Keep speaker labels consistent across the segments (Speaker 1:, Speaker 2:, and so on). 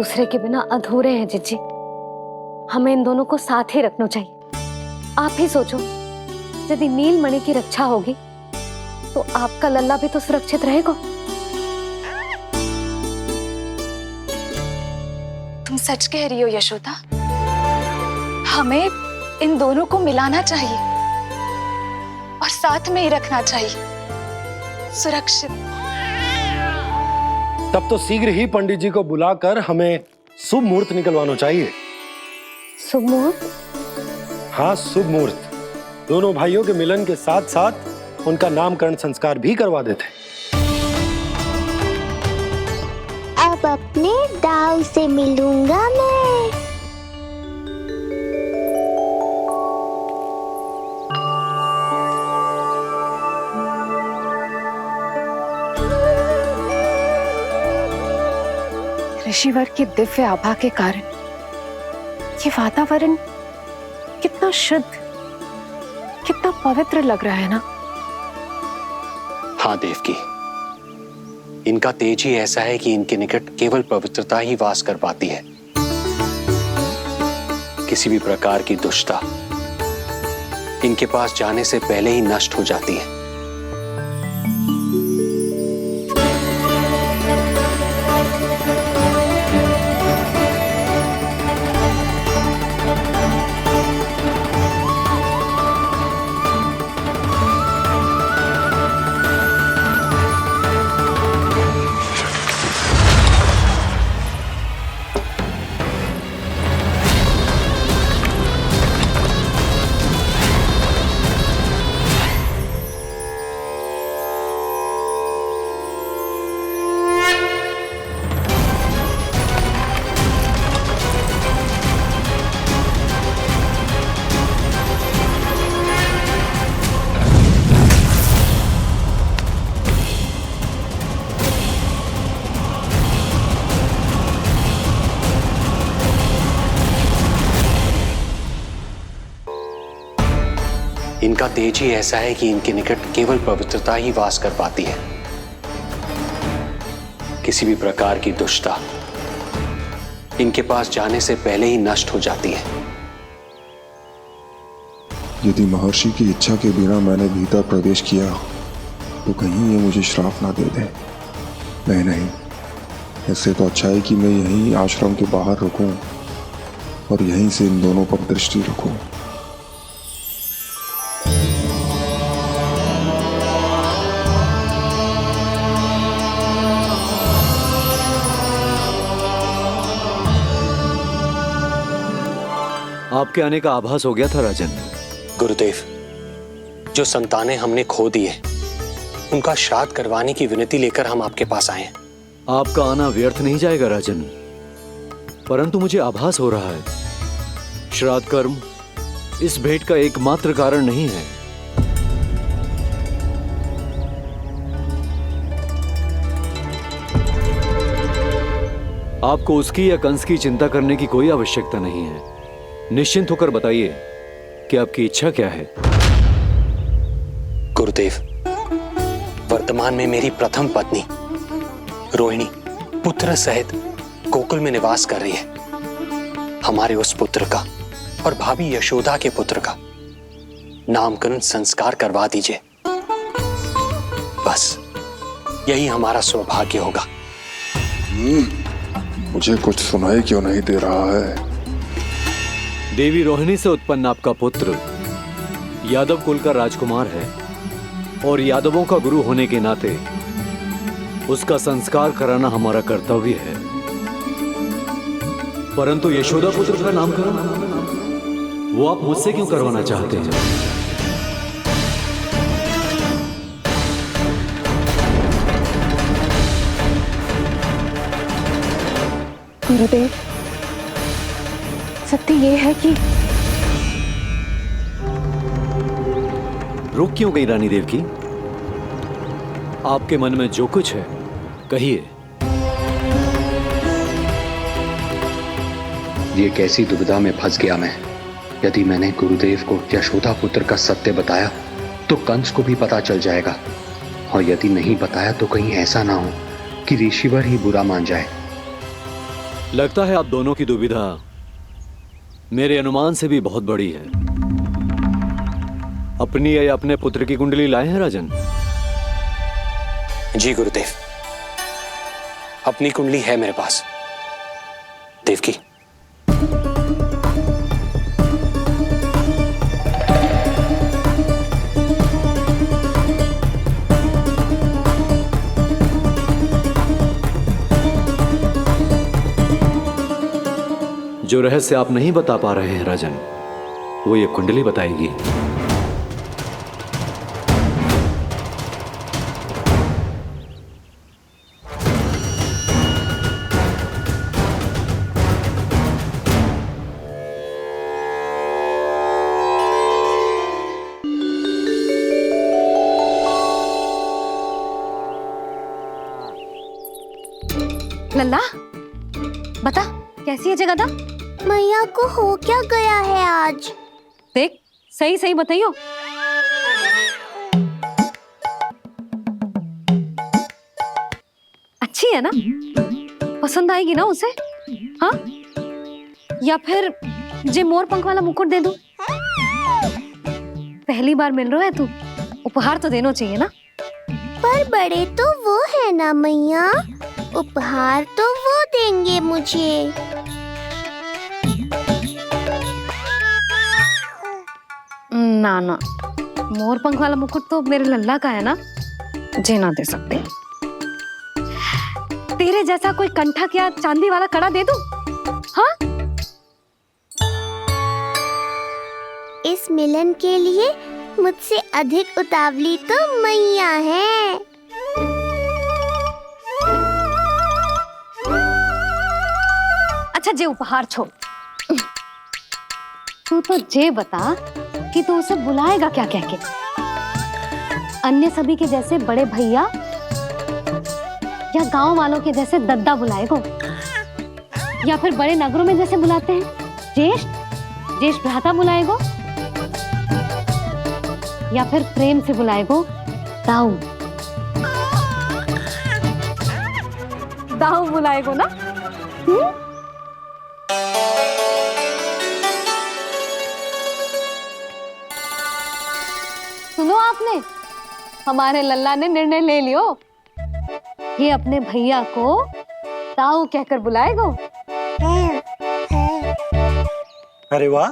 Speaker 1: दूसरे के बिना अधूरे हैं जिज्जी। हमें इन दोनों को साथ ही रखना चाहिए। आप ही सोचो, यदि नीलमणि की रक्षा होगी तो आपका लल्ला भी तो सुरक्षित रहेगा।
Speaker 2: तुम सच कह रही हो यशोदा। हमें इन दोनों को मिलाना चाहिए और साथ में ही रखना चाहिए, सुरक्षित।
Speaker 3: तब तो शीघ्र ही पंडित जी को बुलाकर हमें शुभ मुहूर्त निकलवाना चाहिए।
Speaker 1: शुभ मुहूर्त?
Speaker 3: हाँ, शुभ मुहूर्त। दोनों भाइयों के मिलन के साथ साथ उनका नामकरण संस्कार भी करवा देते।
Speaker 4: अब अपने दाऊ से मिलूंगा मैं।
Speaker 2: ऋषिवर के दिव्य आभा के कारण ये वातावरण कितना शुद्ध, कितना पवित्र लग रहा है ना।
Speaker 5: हाँ देवकी, इनका तेज ही ऐसा है कि इनके निकट केवल पवित्रता ही वास कर पाती है। किसी भी प्रकार की दुष्टता इनके पास जाने से पहले ही नष्ट हो जाती है। इनका तेज ही ऐसा है कि इनके निकट केवल पवित्रता ही वास कर पाती है। किसी भी प्रकार की दुष्टता इनके पास जाने से पहले ही नष्ट हो जाती है।
Speaker 6: यदि महर्षि की इच्छा के बिना मैंने भीतर प्रवेश किया तो कहीं ये मुझे श्राप ना दे दे। नहीं नहीं, इससे तो अच्छा है कि मैं यहीं आश्रम के बाहर रुकूं और यहीं से इन दोनों पर दृष्टि रखूं।
Speaker 7: आपके आने का आभास हो गया था राजन।
Speaker 5: गुरुदेव, जो संतानें हमने खो दी है उनका श्राद्ध करवाने की विनती लेकर हम आपके पास आए हैं।
Speaker 7: आपका आना व्यर्थ नहीं जाएगा राजन, परंतु मुझे आभास हो रहा है श्राद्ध कर्म इस भेंट का एकमात्र कारण नहीं है। आपको उसकी या कंस की चिंता करने की कोई आवश्यकता नहीं है। निश्चिंत होकर बताइए कि आपकी इच्छा क्या है।
Speaker 5: गुरुदेव, वर्तमान में मेरी प्रथम पत्नी रोहिणी पुत्र सहित गोकुल में निवास कर रही है। हमारे उस पुत्र का और भाभी यशोदा के पुत्र का नामकरण संस्कार करवा दीजिए। बस यही हमारा सौभाग्य होगा।
Speaker 6: मुझे कुछ सुनाई क्यों नहीं दे रहा है?
Speaker 7: देवी रोहिणी से उत्पन्न आपका पुत्र यादव कुल का राजकुमार है और यादवों का गुरु होने के नाते उसका संस्कार कराना हमारा कर्तव्य है। परंतु यशोदा पुत्र का नामकरण वो आप मुझसे क्यों करवाना चाहते हैं?
Speaker 2: गुरुदेव, सत्य ये है कि
Speaker 7: रुक क्यों गई रानी देव की? आपके मन में जो कुछ है कहिए।
Speaker 5: ये कैसी दुविधा में फंस गया मैं। यदि मैंने गुरुदेव को यशोदा पुत्र का सत्य बताया तो कंस को भी पता चल जाएगा, और यदि नहीं बताया तो कहीं ऐसा ना हो कि ऋषिवर ही बुरा मान जाए।
Speaker 7: लगता है आप दोनों की दुविधा मेरे अनुमान से भी बहुत बड़ी है। अपनी या अपने पुत्र की कुंडली लाए हैं राजन?
Speaker 5: जी गुरुदेव, अपनी कुंडली है मेरे पास। देवकी,
Speaker 7: जो रहस्य आप नहीं बता पा रहे हैं राजन, वो ये कुंडली बताएगी।
Speaker 1: लल्ला, बता कैसी है जगदा?
Speaker 4: मैया को हो क्या गया है आज?
Speaker 1: देख, सही सही बताइयो। अच्छी है ना? पसंद आएगी ना उसे? हाँ? या फिर जे मोर पंख वाला मुकुट दे दूं? पहली बार मिल रहा है तू, उपहार तो देना चाहिए ना?
Speaker 4: पर बड़े तो वो है ना मैया, उपहार तो वो देंगे मुझे।
Speaker 1: ना ना, मोर पंख वाला मुकुट तो मेरे लल्ला का है ना, जे ना दे सकते। तेरे जैसा कोई कंठक या चांदी वाला कड़ा दे दूं? हाँ?
Speaker 4: इस मिलन के लिए मुझसे अधिक उतावली तो मैया है।
Speaker 1: अच्छा, जे उपहार छोड़, तू तो जे बता कि तू उसे बुलाएगा क्या कह के? अन्य सभी के जैसे बड़े भैया या गांव वालों के जैसे दद्दा बुलाएगो, या फिर बड़े नगरों में जैसे बुलाते हैं ज्येष्ठ भ्राता बुलाएगो, या फिर प्रेम से बुलाएगो दाऊ दाऊ बुलाएगो ना? सुनो आपने, हमारे लल्ला ने निर्णय ले लियो, ये अपने भैया को ताऊ कहकर बुलाएगो।
Speaker 3: अरे वाह,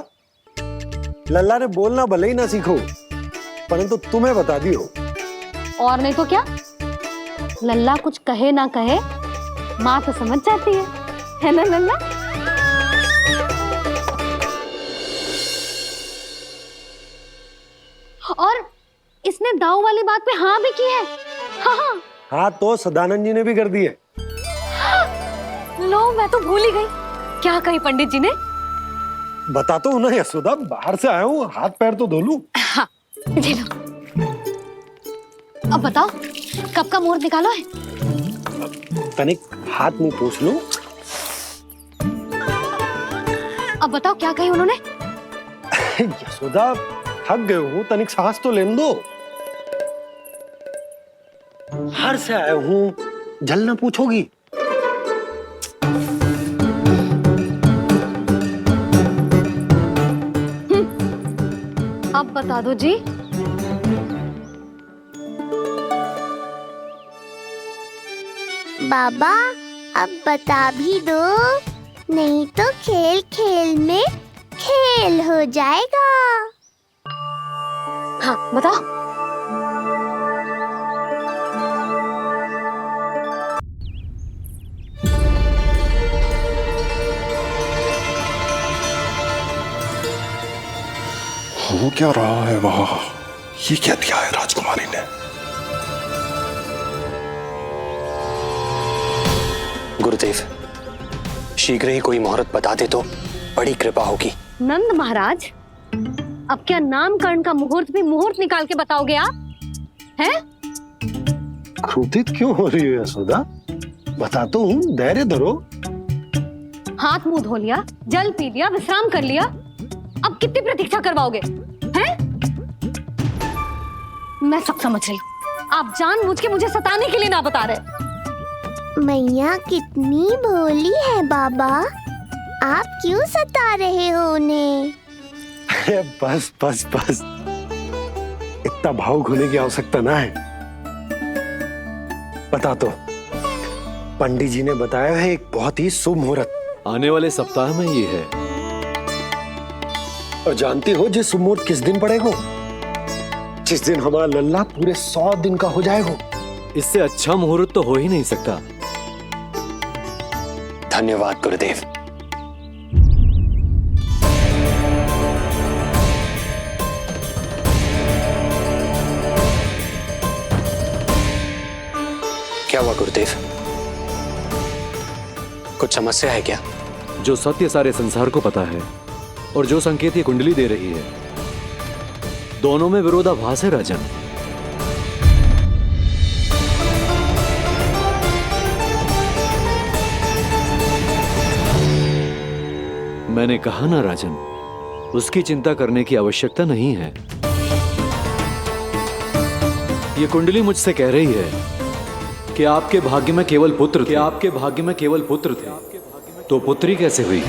Speaker 3: लल्ला ने बोलना भले ही ना सीखो, परंतु तुम्हें बता दियो।
Speaker 1: और नहीं तो क्या, लल्ला कुछ कहे ना कहे माँ तो समझ जाती है ना लल्ला? और इसने दाऊ वाली बात पे हाँ भी की है। हाँ,
Speaker 3: हाँ तो सदानंद जी ने भी कर दी है।
Speaker 1: लो, मैं तो भूल ही गई। क्या कही पंडित जी ने?
Speaker 3: बता तो हूं ना यशोदा, बाहर से आया हूँ, हाथ पैर तो धो लूं।
Speaker 1: हाँ, ये लो। अब बताओ, कब का मुहूर्त निकालो है?
Speaker 3: तनिक हाथ मुंह पूछ लूं।
Speaker 1: अब बताओ क्या कही उन्होंने?
Speaker 3: यशोदा, थक गए हूँ, तनिक सांस तो लेने दो। बाहर से आया हूँ, जल ना पूछोगी?
Speaker 1: अब बता दो जी।
Speaker 4: बाबा, अब बता भी दो, नहीं तो खेल खेल में खेल हो जाएगा।
Speaker 1: हाँ, बताओ।
Speaker 6: हो क्या रहा है वहां? ये क्या दिया है राजकुमारी ने?
Speaker 5: गुरुदेव, शीघ्र ही कोई मुहूर्त बता दे तो बड़ी कृपा होगी।
Speaker 1: नंद महाराज, अब क्या नामकरण का मुहूर्त भी मुहूर्त निकाल के बताओगे आप? हैं?
Speaker 3: क्रोधित क्यों हो रही हो यशोदा? बताता हूँ, धैर्य धरो।
Speaker 1: हाथ मुंह धो लिया, जल पी लिया, विश्राम कर लिया, अब कितनी प्रतीक्षा करवाओगे? हैं? मैं सब समझ रही हूँ, आप जानबूझ के मुझे सताने के लिए ना बता रहे।
Speaker 4: मैया कितनी भोली है बाबा, आप क्यों सता रहे हो उन्हें?
Speaker 3: अरे बस बस बस, इतना भावुक होने की आवश्यकता ना है। बता तो, पंडित जी ने बताया है एक बहुत ही शुभ मुहूर्त
Speaker 7: आने वाले सप्ताह में ये है।
Speaker 3: और जानती हो जिस शुभ मुहूर्त किस दिन पड़ेगा? जिस दिन हमारा लल्ला पूरे 100 दिन का हो जाएगा।
Speaker 7: इससे अच्छा मुहूर्त तो हो ही नहीं सकता।
Speaker 5: धन्यवाद गुरुदेव। क्या हुआ गुरुदेव? कुछ समस्या है क्या?
Speaker 7: जो सत्य सारे संसार को पता है और जो संकेत ये कुंडली दे रही है, दोनों में विरोधाभास है राजन। मैंने कहा ना राजन, उसकी चिंता करने की आवश्यकता नहीं है। ये कुंडली मुझसे कह रही है कि आपके भाग्य में केवल पुत्र थे। आपके भाग्य में केवल पुत्र थे, तो पुत्री कैसे हुई?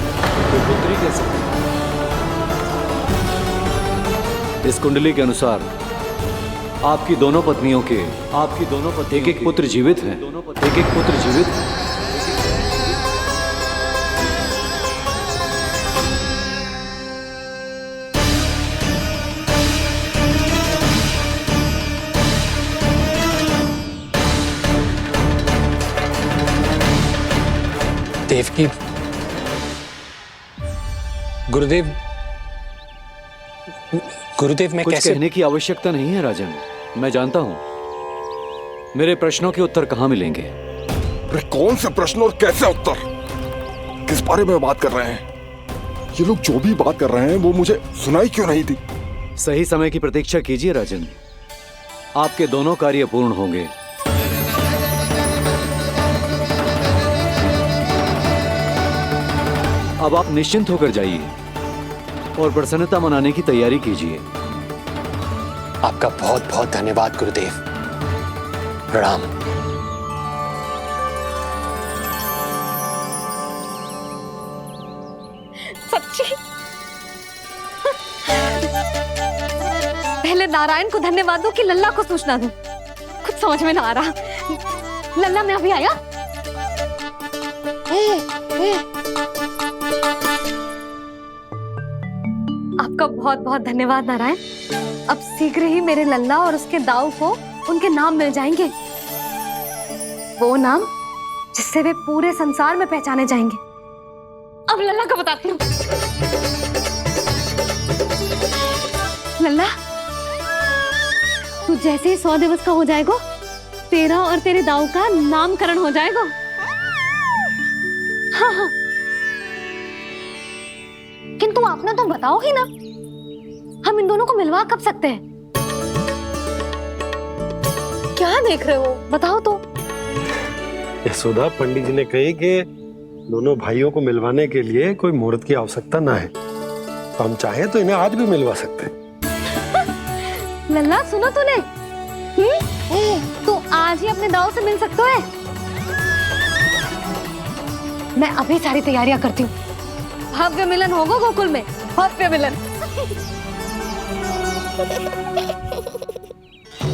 Speaker 7: इस कुंडली के अनुसार आपकी दोनों पत्नियों के एक एक पुत्र जीवित हैं।
Speaker 5: देवकी, गुरुदेव मैं
Speaker 7: कुछ
Speaker 5: कैसे?
Speaker 7: कहने की आवश्यकता नहीं है राजन, मैं जानता हूं मेरे प्रश्नों के उत्तर कहां मिलेंगे।
Speaker 6: अरे कौन से प्रश्न और कैसे उत्तर? किस बारे में बात कर रहे हैं? ये लोग जो भी बात कर रहे हैं वो मुझे सुनाई क्यों नहीं दी?
Speaker 7: सही समय की प्रतीक्षा कीजिए राजन, आपके दोनों कार्य पूर्ण होंगे। अब आप निश्चिंत होकर जाइए और प्रसन्नता मनाने की तैयारी कीजिए।
Speaker 5: आपका बहुत बहुत धन्यवाद गुरुदेव। प्रणाम।
Speaker 1: सच्ची? पहले नारायण को धन्यवाद दूं कि लल्ला को सूचना दूं? कुछ समझ में ना आ रहा। लल्ला मैं अभी आया। आपका बहुत बहुत धन्यवाद नारायण। अब शीघ्र ही मेरे लल्ला और उसके दाऊ को उनके नाम मिल जाएंगे, वो नाम जिससे वे पूरे संसार में पहचाने जाएंगे। अब लल्ला को बताती हूँ। लल्ला, तू जैसे ही 100 दिवस का हो जाएगा, तेरा और तेरे दाऊ का नामकरण हो जाएगा। हाँ हाँ, किंतु आपने तो बताओ ही ना, हम इन दोनों को मिलवा कब सकते हैं? क्या देख रहे हो, बताओ तो।
Speaker 3: यशोदा, पंडित जी ने कही कि दोनों भाइयों को मिलवाने के लिए कोई मुहूर्त की आवश्यकता ना है, तो हम चाहे तो इन्हें आज भी मिलवा सकते हैं।
Speaker 1: लल्ला सुनो तूने, तू आज ही अपने दाऊ से मिल सकते है। मैं अभी सारी तैयारियां करती हूँ। भव्य मिलन होगा गोकुल में, भव्य मिलन।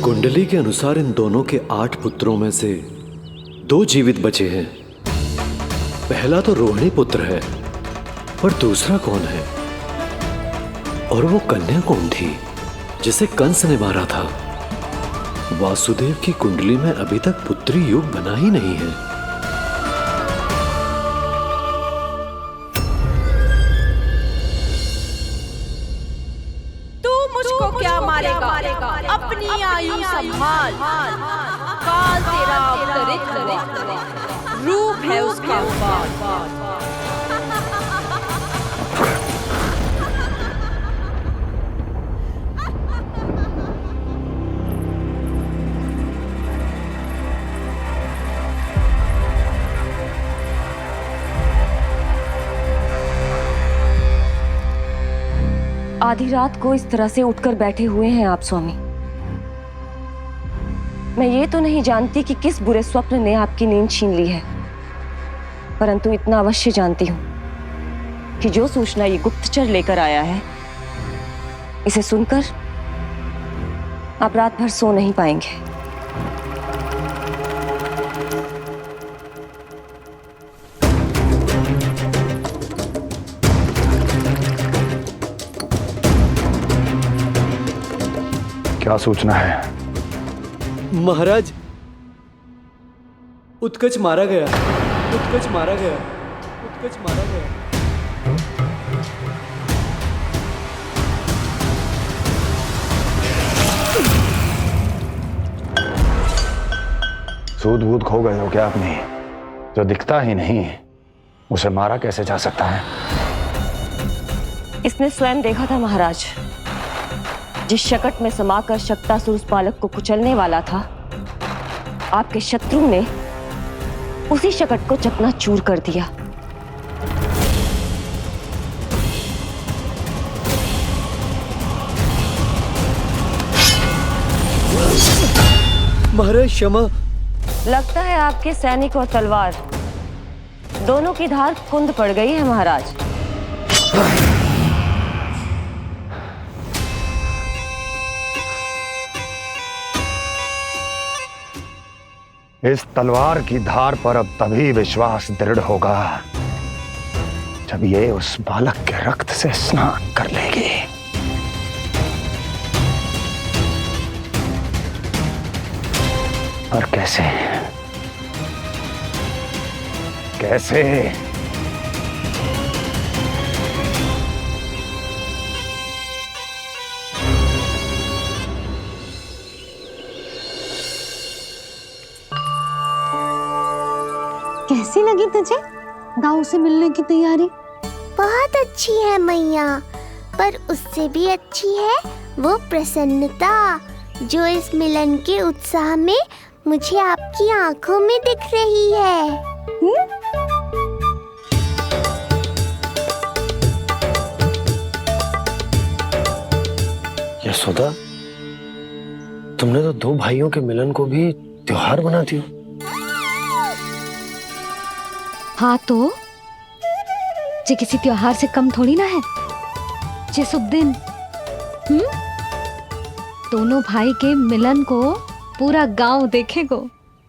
Speaker 7: कुंडली के अनुसार इन दोनों के 8 पुत्रों में से 2 जीवित बचे हैं। पहला तो रोहिणी पुत्र है, पर दूसरा कौन है? और वो कन्या कौन थी जिसे कंस ने मारा था? वासुदेव की कुंडली में अभी तक पुत्री योग बना ही नहीं है।
Speaker 8: मुझको क्या मारेगा? अपनी आयु संभाल, काल तेरा अवतरित हुआ, रूप है उसका बाल।
Speaker 9: आधी रात को इस तरह से उठकर बैठे हुए हैं आप स्वामी। मैं ये तो नहीं जानती कि किस बुरे स्वप्न ने आपकी नींद छीन ली है, परंतु इतना अवश्य जानती हूँ कि जो सूचना ये गुप्तचर लेकर आया है, इसे सुनकर आप रात भर सो नहीं पाएंगे।
Speaker 10: क्या सूचना है?
Speaker 7: महाराज, उत्कच मारा गया, उत्कच मारा गया, उत्कच मारा गया।
Speaker 10: सूद वूद खो गए हो क्या अपनी? जो दिखता ही नहीं उसे मारा कैसे जा सकता है?
Speaker 9: इसने स्वयं देखा था महाराज, जिस शकट में समाकर शक्तासुर उस बालक को कुचलने वाला था, आपके शत्रु ने उसी शकट को चकनाचूर कर दिया।
Speaker 7: महाराज क्षमा।
Speaker 9: लगता है आपके सैनिक और तलवार दोनों की धार कुंद पड़ गई है महाराज।
Speaker 10: इस तलवार की धार पर अब तभी विश्वास दृढ़ होगा जब ये उस बालक के रक्त से स्नान कर लेगी। और कैसे? कैसे?
Speaker 1: कैसी लगी तुझे दाऊ से मिलने की तैयारी?
Speaker 4: बहुत अच्छी है मैया, पर उससे भी अच्छी है वो प्रसन्नता जो इस मिलन के उत्साह में मुझे आपकी आंखों में दिख रही है।
Speaker 3: यशोदा, तुमने तो दो भाइयों के मिलन को भी त्योहार बना दिया।
Speaker 1: हाँ तो जे किसी त्योहार से कम थोड़ी ना है। जे शुभ दिन दोनों भाई के मिलन को पूरा गांव देखेगो।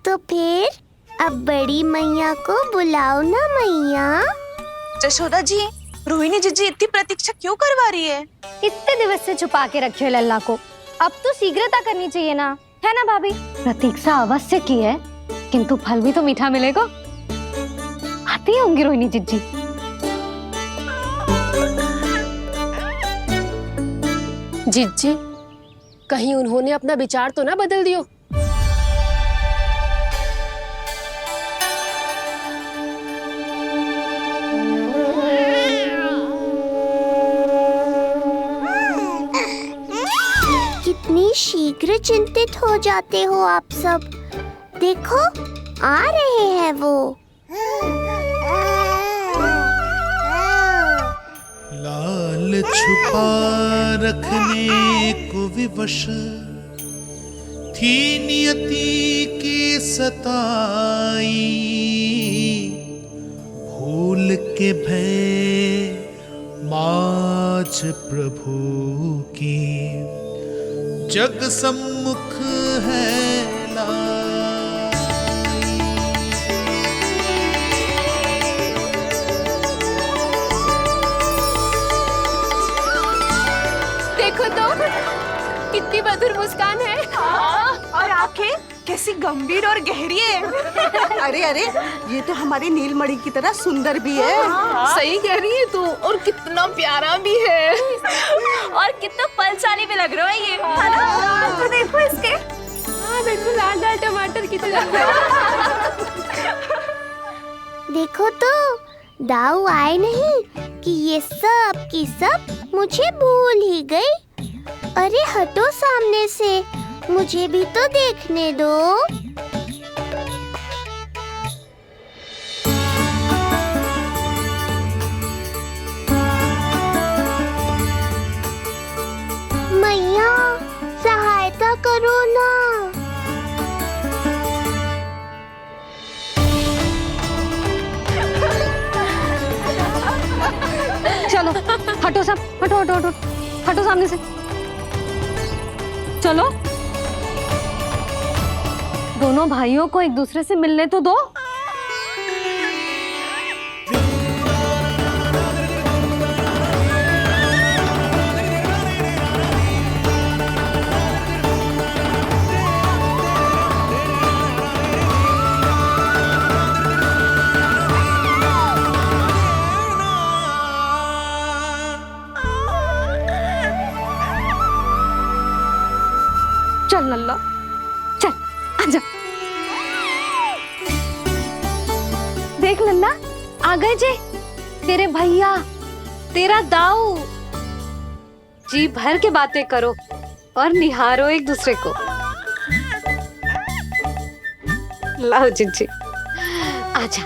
Speaker 4: तो फिर अब बड़ी मैया को बुलाओ ना मैया।
Speaker 2: यशोदा जी, रोहिणी जीजी इतनी प्रतीक्षा क्यों करवा रही है?
Speaker 1: इतने दिवस से छुपा के रखे हो लल्ला को, अब तो शीघ्रता करनी चाहिए ना, है ना भाभी? प्रतीक्षा अवश्य की है, किंतु फल भी तो मीठा मिलेगा। आती होंगी रोहिणी जीजी।
Speaker 11: जीजी, कहीं उन्होंने अपना विचार तो ना बदल दियो?
Speaker 4: कितनी शीघ्र चिंतित हो जाते हो आप सब। देखो आ रहे हैं वो।
Speaker 12: लाल छुपा रखने को विवश थी नियति की सताई, भूल के भय माज प्रभु की जग सम्मुख है
Speaker 11: देखो तो कितनी मधुर मुस्कान है।
Speaker 13: और आंखें कैसी गंभीर और गहरी है। अरे अरे, ये तो हमारी नीलमणि की तरह सुंदर भी है।
Speaker 11: सही कह रही है तू, और कितना प्यारा भी है, और कितना बलशाली भी लग रहा है ये, है ना? तो देखो इसके, हाँ देखो लाल लाल टमाटर की तरह।
Speaker 4: देखो तो दाऊ आए नहीं कि ये सब की सब मुझे भूल ही गई। अरे हटो सामने से, मुझे भी तो देखने दो। मैया सहायता करो ना।
Speaker 1: चलो हटो सब, हटो हटो हटो, हटो सामने से। चलो दोनों भाइयों को एक दूसरे से मिलने तो दो। चल लल्ला, चल आजा। देख लल्ला, आ गए जे तेरे भैया, तेरा दाऊ। जी भर के बातें करो और निहारो एक दूसरे को। लाओ जीजी, आजा।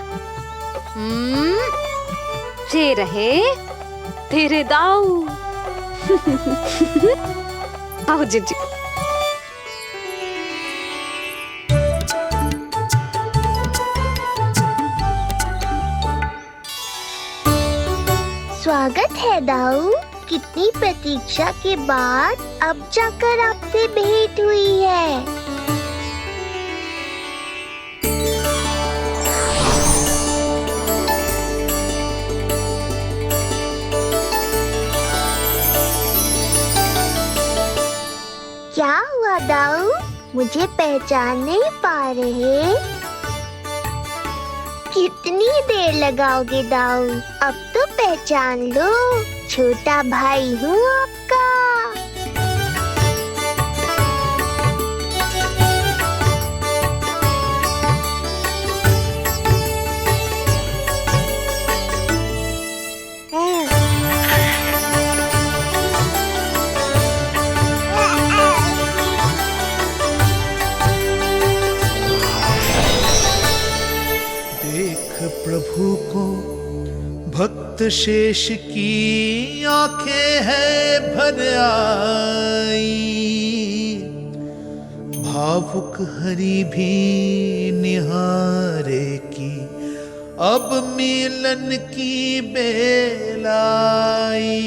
Speaker 1: ये रहे तेरे दाऊ। आओ जीजी।
Speaker 4: स्वागत है दाऊ। कितनी प्रतीक्षा के बाद अब जाकर आपसे भेंट हुई है। क्या हुआ दाऊ, मुझे पहचान नहीं पा रहे? कितनी देर लगाओगे दाऊ? अब तो पहचान लो, छोटा भाई हूँ आपका।
Speaker 12: प्रभु को भक्त शेष की आंखें है भर आई, भावुक हरि भी निहारे की अब मिलन की बेल आई।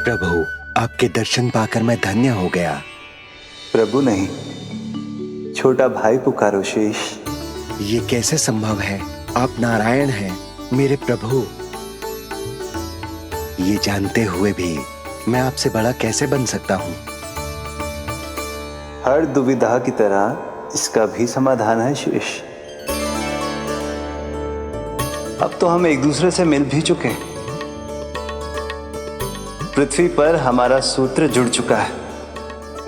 Speaker 14: प्रभु, आपके दर्शन पाकर मैं धन्य हो गया।
Speaker 15: प्रभु नहीं, छोटा भाई पुकारो शेष।
Speaker 14: ये कैसे संभव है? आप नारायण हैं, मेरे प्रभु। ये जानते हुए भी मैं आपसे बड़ा कैसे बन सकता हूँ?
Speaker 15: हर दुविधा की तरह इसका भी समाधान है शेष। अब तो हम एक दूसरे से मिल भी चुके हैं। पृथ्वी पर हमारा सूत्र जुड़ चुका है,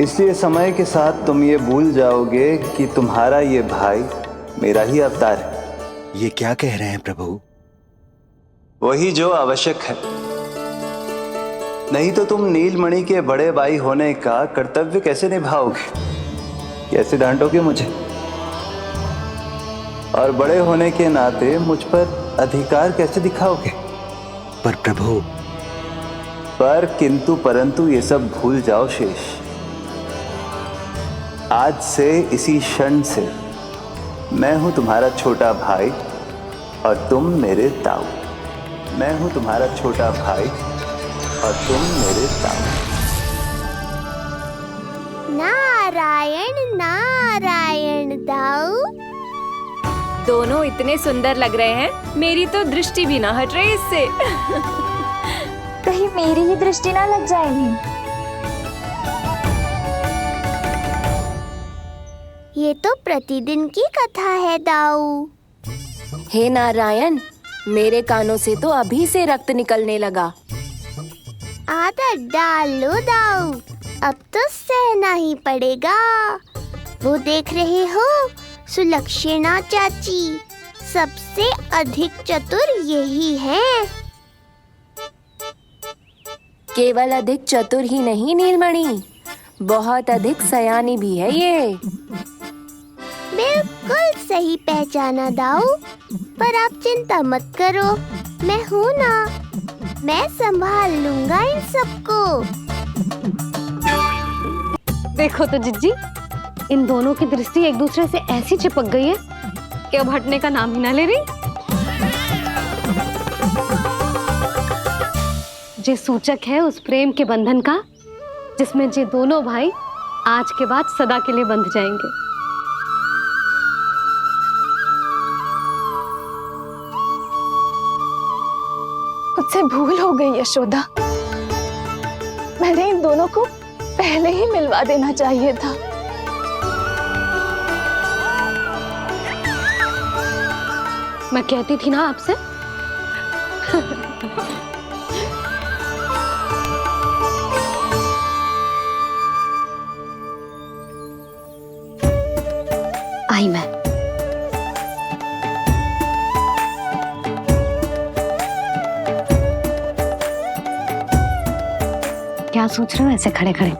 Speaker 15: इसलिए समय के साथ तुम ये भूल जाओगे कि तुम्हारा ये भाई मेरा ही अवतार है।
Speaker 14: ये क्या कह रहे हैं प्रभु?
Speaker 15: वही जो आवश्यक है, नहीं तो तुम नीलमणि के बड़े भाई होने का कर्तव्य कैसे निभाओगे? कैसे डांटोगे मुझे? और बड़े होने के नाते मुझ पर अधिकार कैसे दिखाओगे?
Speaker 14: पर प्रभु,
Speaker 15: पर किंतु परंतु ये सब भूल जाओ शेष। आज से, इसी क्षण से मैं हूं तुम्हारा छोटा भाई और तुम मेरे ताऊ। मैं हूं तुम्हारा छोटा भाई और तुम मेरे ताऊ।
Speaker 4: नारायण नारायण दाऊ।
Speaker 11: दोनों इतने सुंदर लग रहे हैं, मेरी तो दृष्टि भी ना हट रही इससे।
Speaker 16: कहीं मेरी ही दृष्टि ना लग जाए नहीं।
Speaker 4: ये तो प्रतिदिन की कथा है दाऊ।
Speaker 16: हे नारायण, मेरे कानों से तो अभी से रक्त निकलने लगा।
Speaker 4: आदत डाल लो दाऊ, अब तो सहना ही पड़ेगा। वो देख रहे हो, सुलक्षणा चाची सबसे अधिक चतुर यही है।
Speaker 16: केवल अधिक चतुर ही नहीं नीलमणि, बहुत अधिक सयानी भी है ये।
Speaker 4: बिल्कुल सही पहचाना दाऊ। पर आप चिंता मत करो, मैं हूँ ना, मैं संभाल लूंगा इन सबको।
Speaker 1: देखो तो जिज्जी, इन दोनों की दृष्टि एक दूसरे से ऐसी चिपक गई है कि अब हटने का नाम ही ना ले रही। ये सूचक है उस प्रेम के बंधन का जिसमें ये दोनों भाई आज के बाद सदा के लिए बंध जाएंगे।
Speaker 2: मुझसे भूल हो गई यशोदा, मैंने इन दोनों को पहले ही मिलवा देना चाहिए था।
Speaker 1: मैं कहती थी ना आपसे। आई मैं। क्या सोच रहे हो ऐसे खड़े खड़े?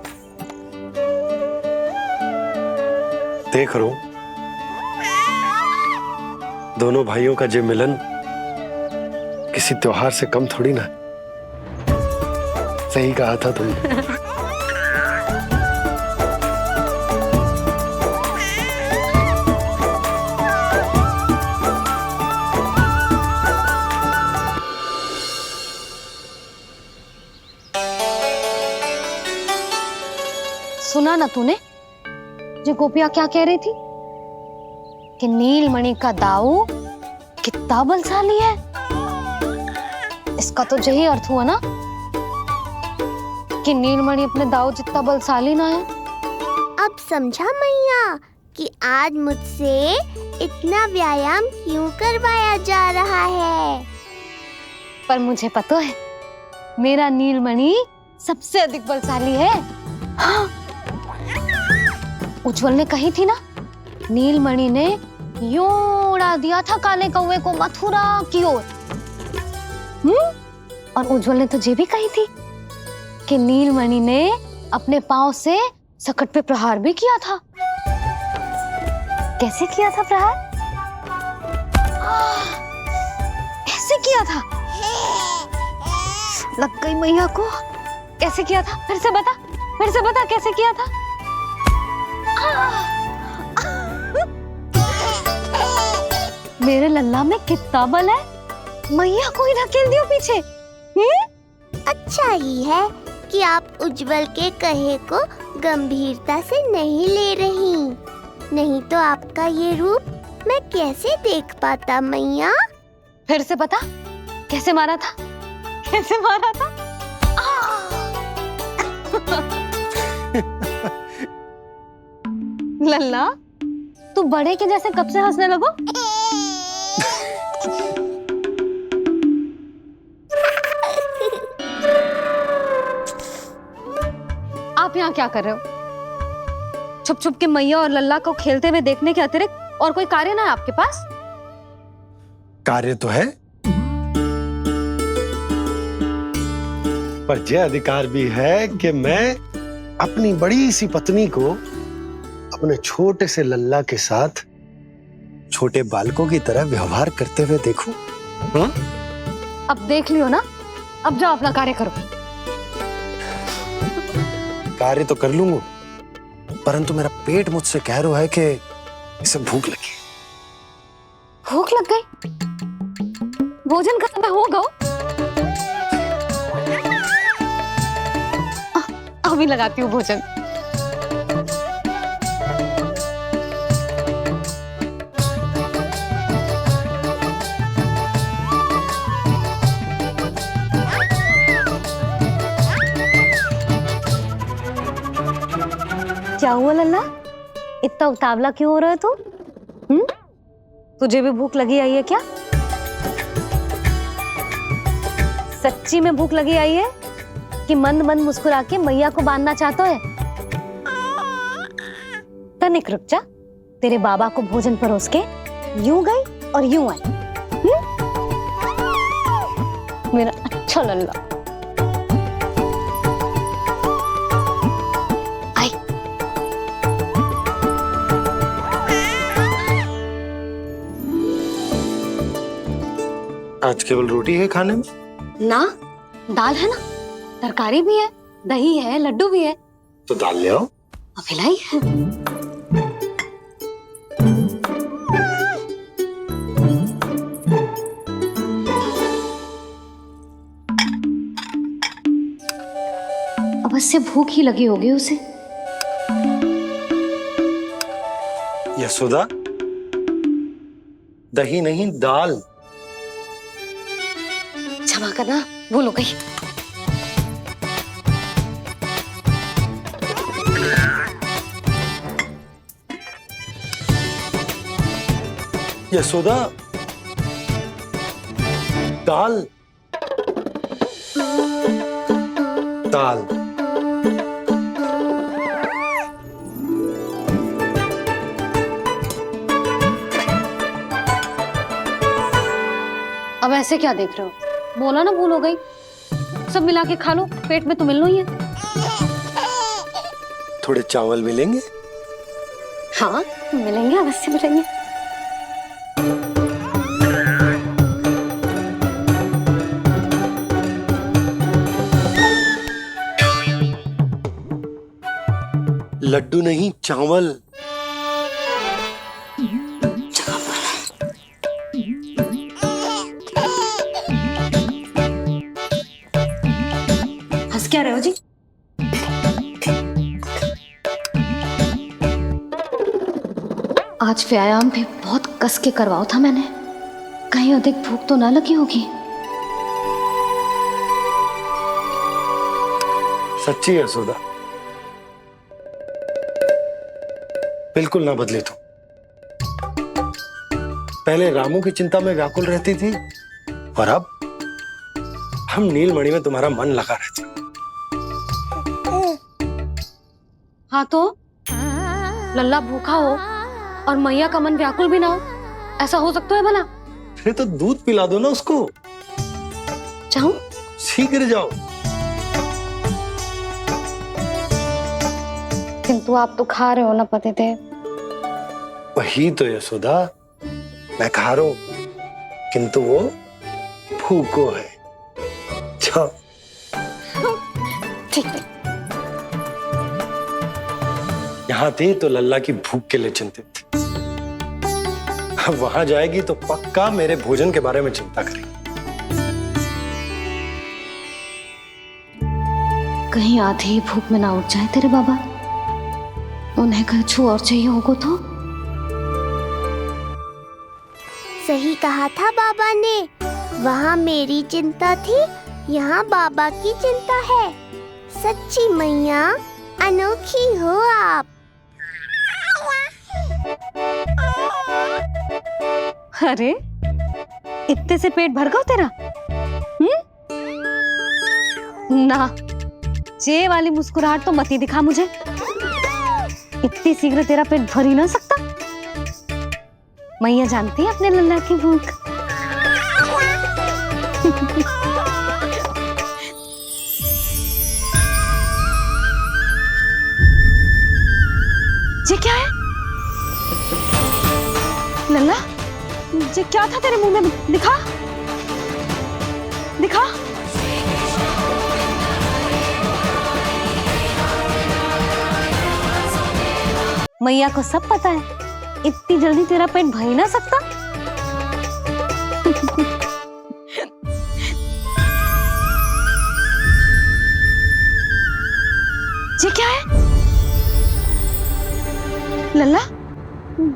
Speaker 3: देख रहा हूं दोनों भाइयों का ये मिलन किसी त्योहार से कम थोड़ी ना। सही कहा था तुमने।
Speaker 1: सुना ना तूने जो गोपिया क्या कह रही थी कि नीलमणि का दाऊ कितना बलशाली है। इसका तो यही अर्थ हुआ ना कि नीलमणि अपने दाऊ जितना बलशाली ना है।
Speaker 4: अब समझा मैया कि आज मुझसे इतना व्यायाम क्यों करवाया जा रहा है।
Speaker 1: पर मुझे पता है मेरा नीलमणि सबसे अधिक बलशाली है। हाँ। उज्जवल ने कही थी ना, नीलमणि ने यूं उड़ा दिया था काले कौवे को मथुरा की ओर। और उज्जवल ने तो ये भी कही थी कि नीलमणि ने अपने पांव से सकट पे प्रहार भी किया था। कैसे किया था प्रहार? ऐसे किया था। लग गई मैया को। कैसे किया था? फिर से बता कैसे किया था? मेरे लल्ला में कितना बल है। मैया को ही धकेल दियो पीछे।
Speaker 4: अच्छा ही है कि आप उज्जवल के कहे को गंभीरता से नहीं ले रही, नहीं तो आपका ये रूप मैं कैसे देख पाता मैया।
Speaker 1: फिर से बता कैसे मारा था? कैसे मारा था? लल्ला तू बड़े के जैसे कब से हंसने लगो? आप यहाँ क्या कर रहे हो? छुप छुप के मैया और लल्ला को खेलते हुए देखने के अतिरिक्त और कोई कार्य ना है आपके पास?
Speaker 3: कार्य तो है, पर यह अधिकार भी है कि मैं अपनी बड़ी सी पत्नी को अपने छोटे से लल्ला के साथ छोटे बालकों की तरह व्यवहार करते हुए देखूं। हाँ?
Speaker 1: अब देख लियो ना, अब जाओ अपना कार्य करो।
Speaker 3: कार्य तो कर लूंगा, परंतु मेरा पेट मुझसे कह रहा है कि इसे भूख लगी।
Speaker 1: भूख लग गई? भोजन का समय होगा। अभी लगाती हूँ भोजन। क्या हुआ लल्ला, इतना उतावला क्यों हो रहा है तू? तुझे भी भूख लगी आई है क्या? सच्ची में भूख लगी आई है कि मंद मंद मुस्कुरा के मैया को बांधना चाहता है? तनिक रुक जा, तेरे बाबा को भोजन परोस के यूं गई और यूं आई। मेरा अच्छा लल्ला।
Speaker 3: आज केवल रोटी है खाने में?
Speaker 1: ना, दाल है ना, तरकारी भी है, दही है, लड्डू भी है।
Speaker 3: तो दाल ले आओ।
Speaker 1: अभी लाई है। अवश्य भूख ही लगी होगी उसे।
Speaker 3: यशोदा, दही नहीं दाल।
Speaker 1: क्षमा करना, भूल हो गई।
Speaker 3: यशोदा, दाल दाल।
Speaker 1: अब ऐसे क्या देख रहे हो? बोला ना भूल हो गई। सब मिला के खा लो, पेट में तो मिलना ही है।
Speaker 3: थोड़े चावल मिलेंगे?
Speaker 1: हाँ मिलेंगे, अवश्य मिलेंगे।
Speaker 3: लड्डू नहीं, चावल।
Speaker 1: हंस क्या रहे हो जी? आज व्यायाम भी बहुत कस के करवाओ था मैंने, कहीं अधिक भूख तो ना लगी होगी।
Speaker 3: सच्ची यशोदा, बिल्कुल ना बदले तुम। पहले रामू की चिंता में व्याकुल रहती थी और अब हम नीलमणि में तुम्हारा मन लगा रहता।
Speaker 1: हाँ तो लल्ला भूखा हो और मैया का मन व्याकुल भी ना हो, ऐसा हो सकता है भला?
Speaker 3: फिर तो दूध पिला दो ना उसको।
Speaker 1: जाऊं?
Speaker 3: शीघ्र जाओ।
Speaker 1: किंतु आप तो खा रहे हो ना पतिदेव।
Speaker 3: वही तो यशोदा, मैं खा रहा हूं, किंतु वो भूखो है। जाओ।
Speaker 1: ठीक है।
Speaker 3: यहाँ थी तो लल्ला की भूख के लिए चिंतित थी, अब वहां जाएगी तो पक्का मेरे भोजन के बारे में चिंता करेगी।
Speaker 1: कहीं आधी ही भूख में ना उठ जाए तेरे बाबा, उन्हें कुछ और चाहिए होगा तो?
Speaker 4: सही कहा था बाबा ने, वहाँ मेरी चिंता थी, यहाँ बाबा की चिंता है। सच्ची मैया, अनोखी हो आप।
Speaker 1: अरे इतने से पेट भर गया तेरा? ना, ये वाली मुस्कुराहट तो मत ही दिखा मुझे। इतनी शीघ्र तेरा पेट भर ही ना सकता। मैया जानती है अपने लल्ला की भूख। ये क्या है? लल्ला, ये क्या था तेरे मुंह में? दिखा दिखा। मैया को सब पता है, इतनी जल्दी तेरा पेट भर ही ना सकता। ये क्या है? लल्ला,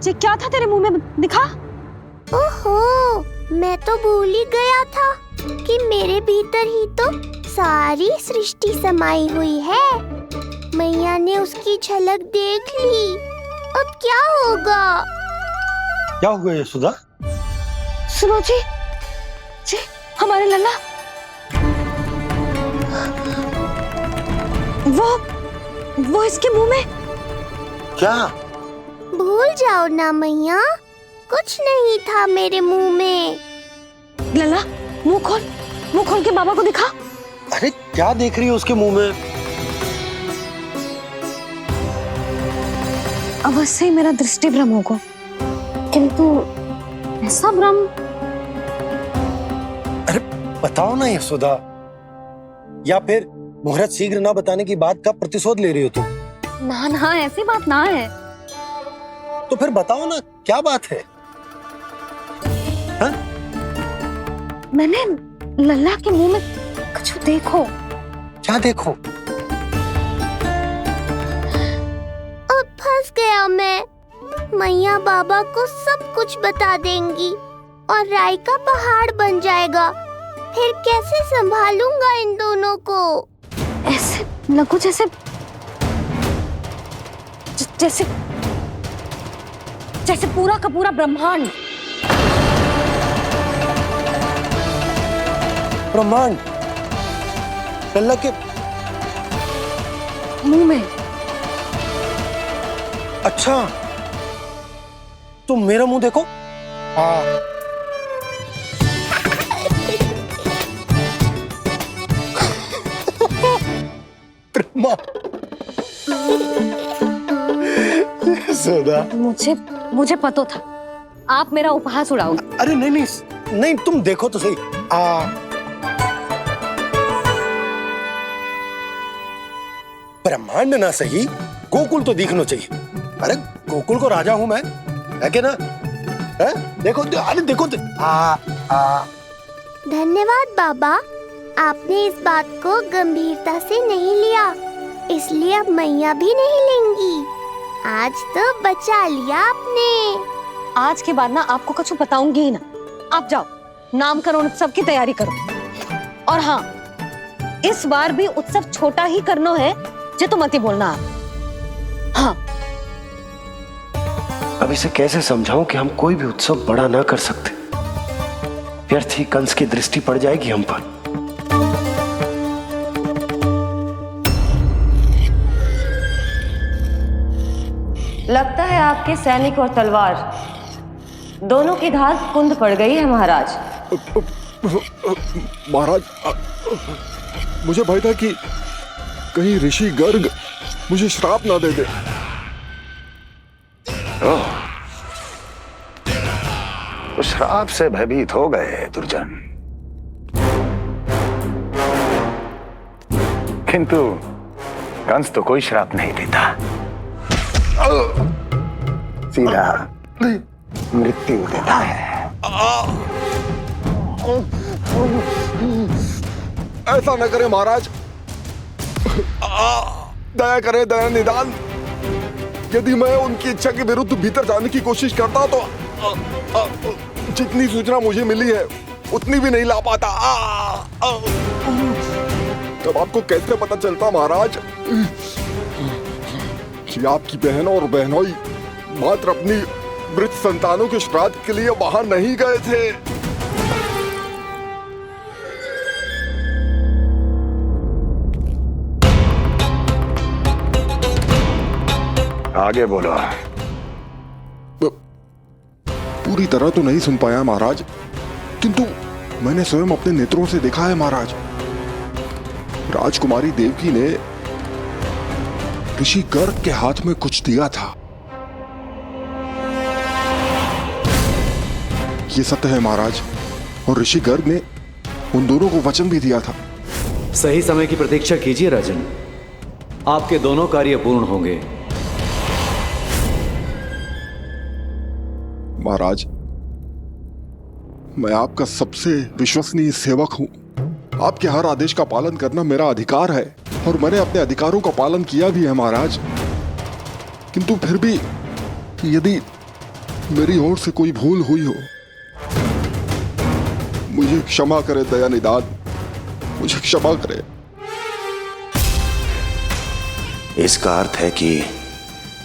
Speaker 1: ये क्या था तेरे मुंह में? दिखा।
Speaker 4: ओहो, मैं तो भूल ही गया था कि मेरे भीतर ही तो सारी सृष्टि समाई हुई है। मैया ने उसकी झलक देख ली, अब क्या होगा?
Speaker 3: क्या होगा यशोदा?
Speaker 1: सुनो जी, हमारे लल्ला, वो इसके मुंह में।
Speaker 3: क्या?
Speaker 4: भूल जाओ ना मैया, कुछ नहीं था मेरे मुंह में।
Speaker 1: लल्ला, मुंह खोल के बाबा को दिखा।
Speaker 3: अरे क्या देख रही है उसके मुंह में?
Speaker 1: अवश्य ही मेरा दृष्टि भ्रम होगा, किंतु ऐसा भ्रम
Speaker 3: बताओ ना यशोदा, या फिर मुहूर्त शीघ्र ना बताने की बात का प्रतिशोध ले रही हो तुम?
Speaker 1: ना ना, ऐसी बात ना है।
Speaker 3: तो फिर बताओ ना क्या बात है? हा?
Speaker 1: मैंने लल्ला के मुंह में कुछ देखो।
Speaker 3: क्या देखो?
Speaker 4: अब फंस गया मैं। मैया बाबा को सब कुछ बता देंगी और राय का पहाड़ बन जाएगा। फिर कैसे संभालूंगा इन दोनों को?
Speaker 1: ऐसे लगो जैसे जैसे जैसे पूरा का पूरा ब्रह्मांड।
Speaker 3: ब्रह्मांड लल्ला के
Speaker 1: मुंह में?
Speaker 3: अच्छा, तुम मेरा मुंह देखो। हाँ, ब्रह्मा। यशोदा,
Speaker 1: मुझे पता था आप मेरा उपहास उड़ाओगे।
Speaker 3: अरे नहीं नहीं नहीं, तुम देखो तो सही। ब्रह्मांड ना सही, गोकुल तो दिखना चाहिए। अरे गोकुल को राजा हूं मैं, है कि ना? है? देखो, अरे देखो।
Speaker 4: धन्यवाद बाबा, आपने इस बात को गंभीरता से नहीं लिया, इसलिए अब मैया भी नहीं लेंगी। आज तो बचा लिया आपने।
Speaker 1: आज के बाद ना आपको कुछ बताऊंगी ही ना। आप जाओ, नामकरण उत्सव की तैयारी करो। और हाँ, इस बार भी उत्सव छोटा ही करना है, जो तो मत ही बोलना आप। हाँ।
Speaker 3: अब इसे कैसे समझाऊं कि हम कोई भी उत्सव बड़ा ना कर सकते? व्यर्थ ही कंस की दृष्टि पड़ जाएगी हम पर।
Speaker 9: लगता है आपके सैनिक और तलवार दोनों की धार कुंद पड़ गई है महाराज।
Speaker 6: महाराज, मुझे भय था कि कहीं ऋषि गर्ग मुझे श्राप ना दे दे।
Speaker 10: तो श्राप से भयभीत हो गए दुर्जन, किंतु कंस तो कोई श्राप नहीं देता, सीधा मृत्यु देता है।
Speaker 6: ऐसा न करे महाराज, दया करे, दया निदान। यदि मैं उनकी इच्छा के विरुद्ध भीतर जाने की कोशिश करता तो जितनी सूचना मुझे मिली है उतनी भी नहीं ला पाता। तब आपको कैसे पता चलता महाराज कि आपकी बहन और बहनोई मात्र अपनी मृत संतानों के श्राद्ध के लिए वहां नहीं गए थे?
Speaker 10: आगे बोलो।
Speaker 6: पूरी तरह तो नहीं सुन पाया महाराज, किंतु मैंने स्वयं अपने नेत्रों से देखा है महाराज। राजकुमारी देवकी ने ऋषि गर्ग के हाथ में कुछ दिया था। ये सत्य है महाराज, और ऋषि गर्ग ने उन दोनों को वचन भी दिया था।
Speaker 7: सही समय की प्रतीक्षा कीजिए राजन, आपके दोनों कार्य पूर्ण होंगे।
Speaker 6: महाराज, मैं आपका सबसे विश्वसनीय सेवक हूं। आपके हर आदेश का पालन करना मेरा अधिकार है, और मैंने अपने अधिकारों का पालन किया भी है महाराज। किंतु फिर भी यदि मेरी ओर से कोई भूल हुई हो, मुझे क्षमा करे दया निदान, मुझे क्षमा करे।
Speaker 17: इसका अर्थ है कि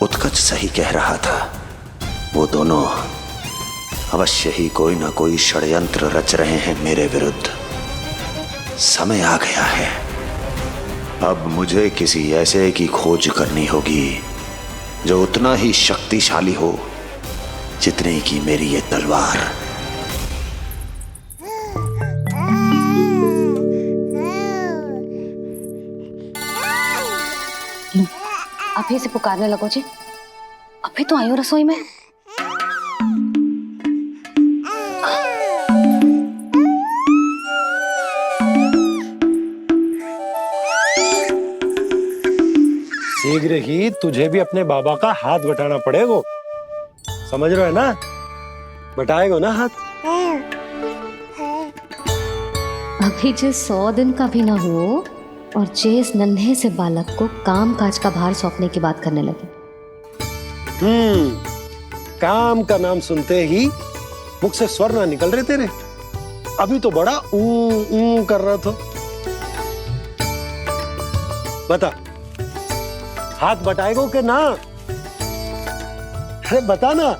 Speaker 17: उत्कच सही कह रहा था। वो दोनों अवश्य ही कोई ना कोई षड्यंत्र रच रहे हैं मेरे विरुद्ध। समय आ गया है, अब मुझे किसी ऐसे की खोज करनी होगी जो उतना ही शक्तिशाली हो जितने की मेरी ये तलवार।
Speaker 1: अभी से पुकारने लगो जी, अभी तो आई हूँ रसोई में।
Speaker 3: शीघ्र ही तुझे भी अपने बाबा का हाथ बटाना पड़ेगा। समझ रहे हो ना? बटाएगा ना हाथ?
Speaker 1: अभी जे 100 दिन का भी ना हो और जे इस नन्हे से बालक को काम काज का भार सौंपने की बात करने लगे।
Speaker 3: काम का नाम सुनते ही मुख से स्वर ना निकल रहे तेरे। अभी तो बड़ा ऊ कर रहा था। बता, हाथ बटाएगो के ना? अरे बता ना।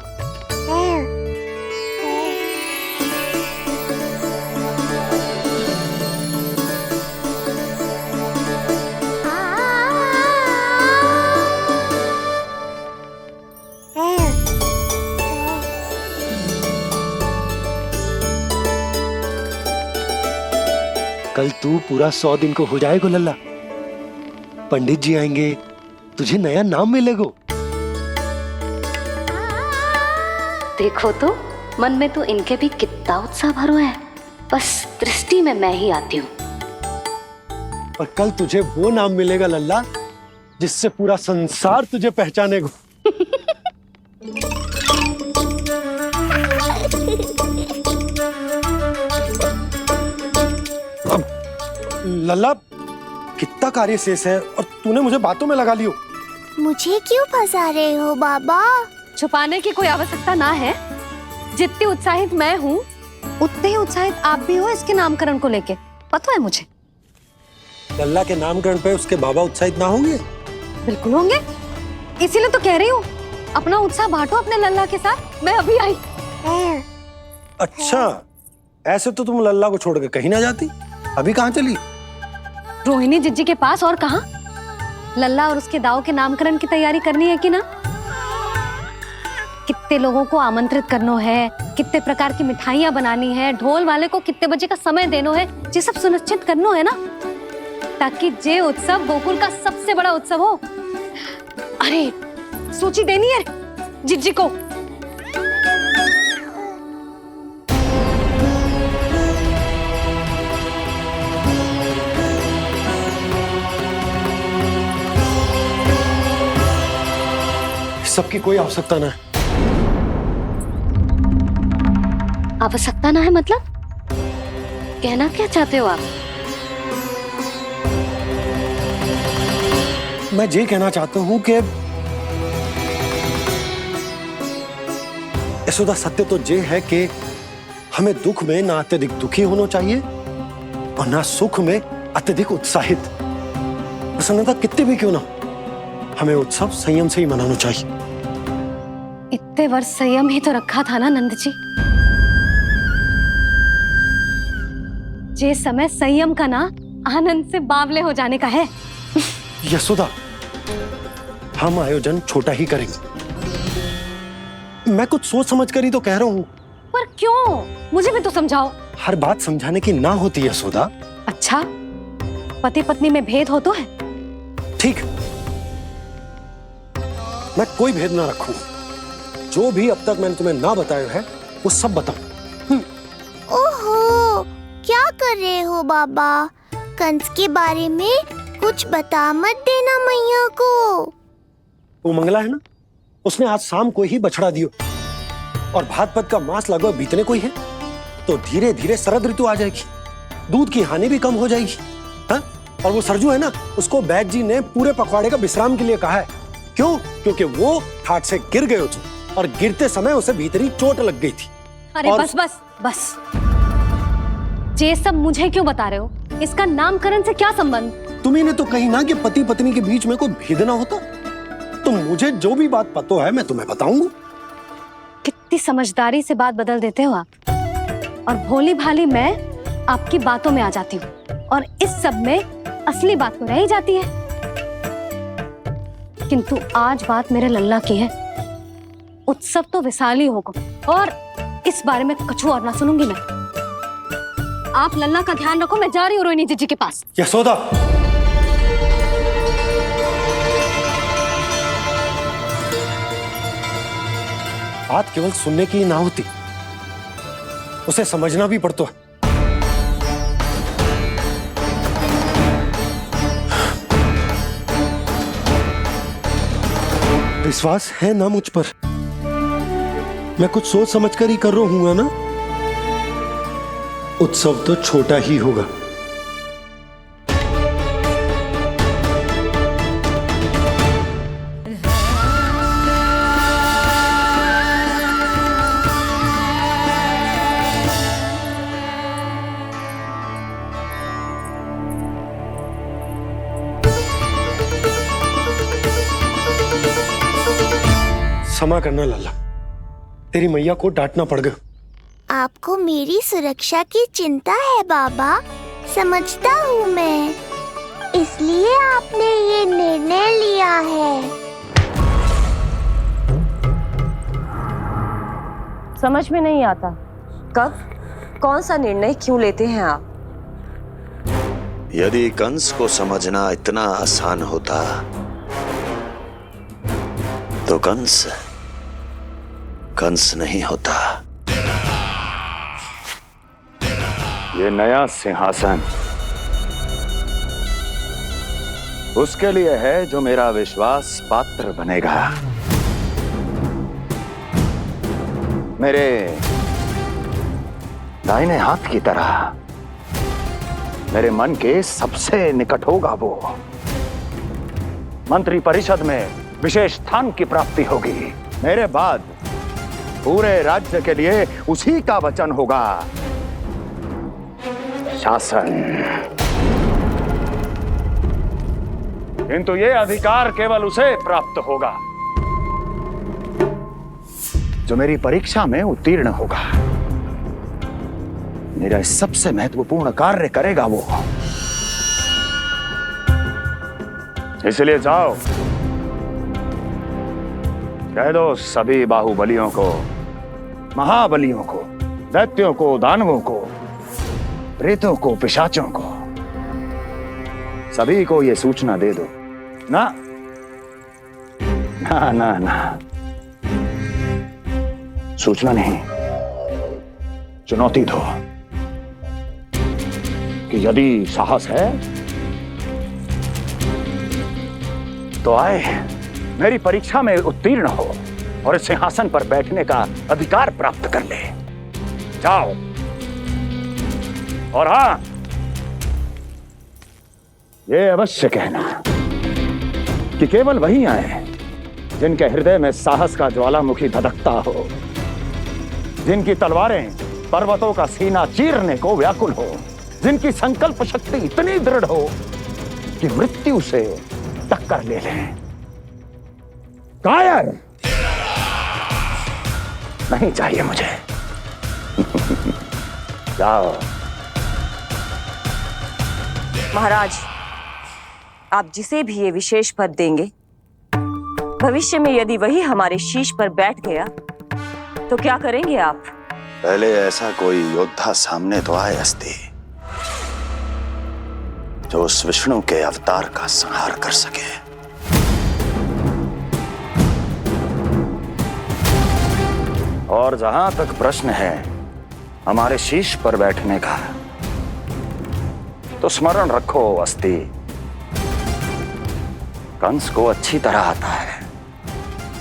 Speaker 3: कल तू पूरा 100 दिन को हो जाएगा लल्ला। पंडित जी आएंगे, तुझे नया नाम मिलेगा।
Speaker 1: देखो तो मन में तो इनके भी कितना उत्साह भरो है, बस दृष्टि में मैं ही आती हूँ।
Speaker 3: और कल तुझे वो नाम मिलेगा लल्ला जिससे पूरा संसार तुझे पहचानेगा। लल्ला, कितना कार्य शेष है और तूने मुझे बातों में लगा लियो।
Speaker 4: मुझे क्यों फंसा रहे हो बाबा?
Speaker 1: छुपाने की कोई आवश्यकता ना है। जितनी उत्साहित मैं हूँ उतने ही उत्साहित आप भी हो इसके नामकरण को लेके, पता है मुझे।
Speaker 3: लल्ला के नामकरण पे उसके बाबा उत्साहित ना होंगे?
Speaker 1: बिल्कुल होंगे, इसीलिए तो कह रही हूँ अपना उत्साह बांटो अपने लल्ला के साथ। मैं अभी आई।
Speaker 3: अच्छा, ऐसे तो तुम लल्ला को छोड़ के कहीं ना जाती। अभी कहाँ चली?
Speaker 1: रोहिणी जिज्जी के पास, और कहाँ। लल्ला और उसके दाऊ के नामकरण की तैयारी करनी है कि ना? कितने लोगों को आमंत्रित करना है, कितने प्रकार की मिठाइयां बनानी है, ढोल वाले को कितने बजे का समय देना है, ये सब सुनिश्चित करना है ना, ताकि जे उत्सव गोकुल का सबसे बड़ा उत्सव हो। अरे सूची देनी है जिज्जी को।
Speaker 3: सबकी कोई आवश्यकता ना है।
Speaker 1: आवश्यकता ना है मतलब? कहना क्या चाहते हो आप?
Speaker 3: मैं ये कहना चाहता हूं कि यशोदा, सत्य तो ये है कि हमें दुख में ना अत्यधिक दुखी होना चाहिए और ना सुख में अत्यधिक उत्साहित। प्रसन्नता कितने भी क्यों ना, हमें उत्सव संयम से ही मनाना चाहिए।
Speaker 1: इतने वर्ष संयम ही तो रखा था ना नंद जी। ये समय संयम का ना आनंद से बावले हो जाने का है।
Speaker 3: यशोदा, हम आयोजन छोटा ही करेंगे। मैं कुछ सोच समझ कर ही तो कह रहा हूँ।
Speaker 1: पर क्यों? मुझे भी तो समझाओ।
Speaker 3: हर बात समझाने की ना होती यशोदा।
Speaker 1: अच्छा, पति पत्नी में भेद हो तो है?
Speaker 3: ठीक, मैं कोई भेद ना रखूं। जो भी अब तक मैंने तुम्हें ना बताया है वो सब बताऊं।
Speaker 4: ओहो, क्या कर रहे हो बाबा? कंस के बारे में कुछ बता मत देना मैया को।
Speaker 3: वो मंगला है ना, उसने आज शाम को ही बछड़ा दियो और भाद्रपद का मास लगभग बीतने को ही है, तो धीरे धीरे शरद ऋतु आ जाएगी, दूध की हानि भी कम हो जाएगी। हाँ? और वो सरजू है ना, उसको बैद जी ने पूरे पखवाड़े का विश्राम के लिए कहा है। क्यों? क्योंकि वो ठाट से गिर गए थे और गिरते समय उसे भीतरी चोट लग गई थी।
Speaker 1: अरे बस बस बस, ये सब मुझे क्यों बता रहे हो? इसका नामकरण से क्या संबंध?
Speaker 3: तुम्ही ने तो कही ना कि पति पत्नी के बीच में कोई भेद ना होता, तो मुझे जो भी बात पता है मैं तुम्हें बताऊंगा।
Speaker 1: कितनी समझदारी से बात बदल देते हो आप, और भोली भाली मैं आपकी बातों में आ जाती हूँ और इस सब में असली बात तो रह ही जाती है। किंतु आज बात मेरे लल्ला की है। उत्सव तो विशाल ही होगा और इस बारे में कछु और ना सुनूंगी मैं। आप लल्ला का ध्यान रखो, मैं जा रही हूँ रोहिणी जीजी के पास।
Speaker 3: यशोदा, बात केवल सुनने की ना होती, उसे समझना भी पड़ता है। विश्वास है ना मुझ पर? मैं कुछ सोच समझ कर ही कर रहा हूँ ना। उत्सव तो छोटा ही होगा। क्षमा करना लल्ला, तेरी मैया को डांटना पड़ गया।
Speaker 4: आपको मेरी सुरक्षा की चिंता है बाबा, समझता हूँ मैं, इसलिए आपने ये निर्णय लिया है।
Speaker 9: समझ में नहीं आता कब कौन सा निर्णय क्यों लेते हैं आप?
Speaker 17: यदि कंस को समझना इतना आसान होता तो कंस नहीं होता।
Speaker 10: ये नया सिंहासन उसके लिए है जो मेरा विश्वास पात्र बनेगा। मेरे दाहिने हाथ की तरह मेरे मन के सबसे निकट होगा वो। मंत्री परिषद में विशेष स्थान की प्राप्ति होगी। मेरे बाद पूरे राज्य के लिए उसी का वचन होगा। शासन। किंतु ये अधिकार केवल उसे प्राप्त होगा जो मेरी परीक्षा में उत्तीर्ण होगा। मेरा सबसे महत्वपूर्ण कार्य करेगा वो। इसलिए जाओ, कह दो सभी बाहुबलियों को, महाबलियों को, दैत्यों को, दानवों को, प्रेतों को, पिशाचों को, सभी को ये सूचना दे दो ना ना ना ना, सूचना नहीं, चुनौती दो कि यदि साहस है तो आए, मेरी परीक्षा में उत्तीर्ण हो और इस सिंहासन पर बैठने का अधिकार प्राप्त कर ले। जाओ। और हां, ये अवश्य कहना कि केवल वही आए जिनके हृदय में साहस का ज्वालामुखी धधकता हो, जिनकी तलवारें पर्वतों का सीना चीरने को व्याकुल हो, जिनकी संकल्प शक्ति इतनी दृढ़ हो कि मृत्यु से टक्कर ले लें। कायर नहीं चाहिए मुझे। जाओ।
Speaker 9: महाराज, आप जिसे भी ये विशेष पद देंगे, भविष्य में यदि वही हमारे शीश पर बैठ गया तो क्या करेंगे आप?
Speaker 17: पहले ऐसा कोई योद्धा सामने तो आए अस्ति जो उस विष्णु के अवतार का संहार कर सके।
Speaker 10: और जहां तक प्रश्न है हमारे शीश पर बैठने का, तो स्मरण रखो अस्ति, कंस को अच्छी तरह आता है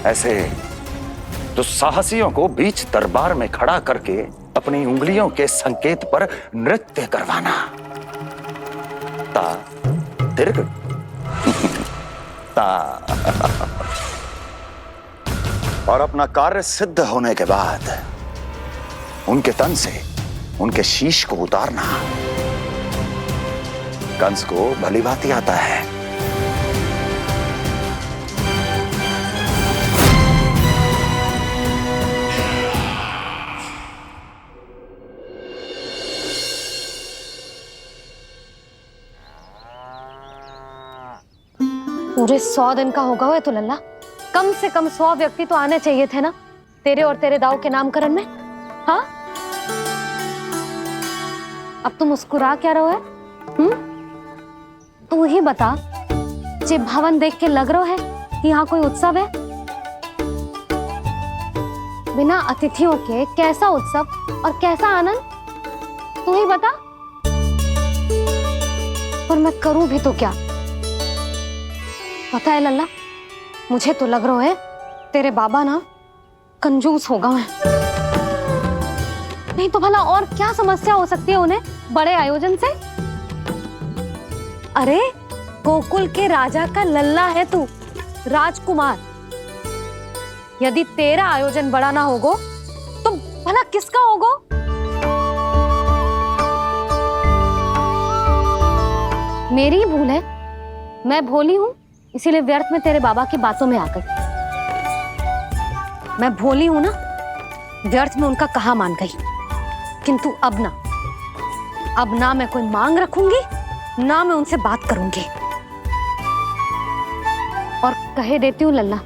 Speaker 10: ऐसे दुस्साहसियों को बीच दरबार में खड़ा करके अपनी उंगलियों के संकेत पर नृत्य करवाना। ता दीर्घ ता। और अपना कार्य सिद्ध होने के बाद उनके तन से उनके शीश को उतारना कंस को भलीभांति आता है।
Speaker 1: पूरे 100 दिन का होगा हुआ तो लल्ला, कम से कम 100 व्यक्ति तो आने चाहिए थे ना तेरे और तेरे दाऊ के नामकरण में। हाँ, अब तुम मुस्कुरा क्या रहो है? तू ही बता, जे भवन देख के लग रहा है कि यहाँ कोई उत्सव है? बिना अतिथियों के कैसा उत्सव और कैसा आनंद, तू ही बता। और मैं करूं भी तो क्या? पता है लल्ला, मुझे तो लग रहा है तेरे बाबा ना कंजूस होगा मैं। नहीं तो भला और क्या समस्या हो सकती है उन्हें बड़े आयोजन से? अरे गोकुल के राजा का लल्ला है तू, राजकुमार। यदि तेरा आयोजन बड़ा ना होगो तो भला किसका होगो? मेरी ही भूल है, मैं भोली हूं, इसीलिए व्यर्थ में तेरे बाबा की बातों में आ गई। मैं भोली हूं ना, व्यर्थ में उनका कहा मान गई। किंतु अब ना मैं कोई मांग रखूंगी, ना मैं उनसे बात करूंगी। और कहे देती हूँ लल्ला,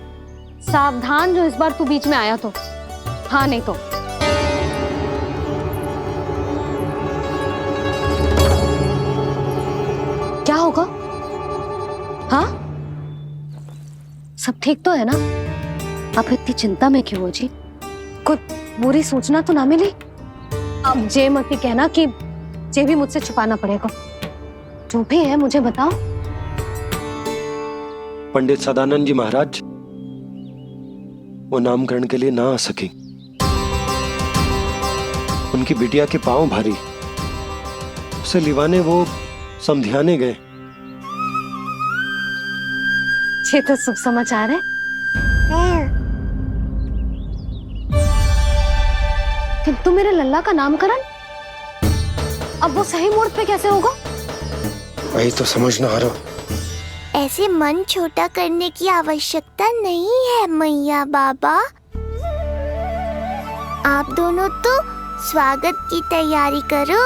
Speaker 1: सावधान जो इस बार तू बीच में आया तो। हाँ नहीं तो क्या होगा? हाँ, सब ठीक तो है ना? आप इतनी चिंता में क्यों हो जी? कुछ बुरी सूचना तो ना मिली? अब जे मत ही कहना कि जे भी मुझसे छुपाना पड़ेगा। जो भी है मुझे बताओ।
Speaker 3: पंडित सदानंद जी महाराज वो नामकरण के लिए ना आ सके। उनकी बिटिया के पांव भारी, उसे लिवाने वो समझाने गए।
Speaker 1: ये तो शुभ समाचार है। किंतु मेरे लल्ला का नामकरण अब वो सही मुहूर्त पे कैसे होगा?
Speaker 3: वही तो समझ ना आ रहा।
Speaker 4: ऐसे मन छोटा करने की आवश्यकता नहीं है मैया बाबा। आप दोनों तो स्वागत की तैयारी करो,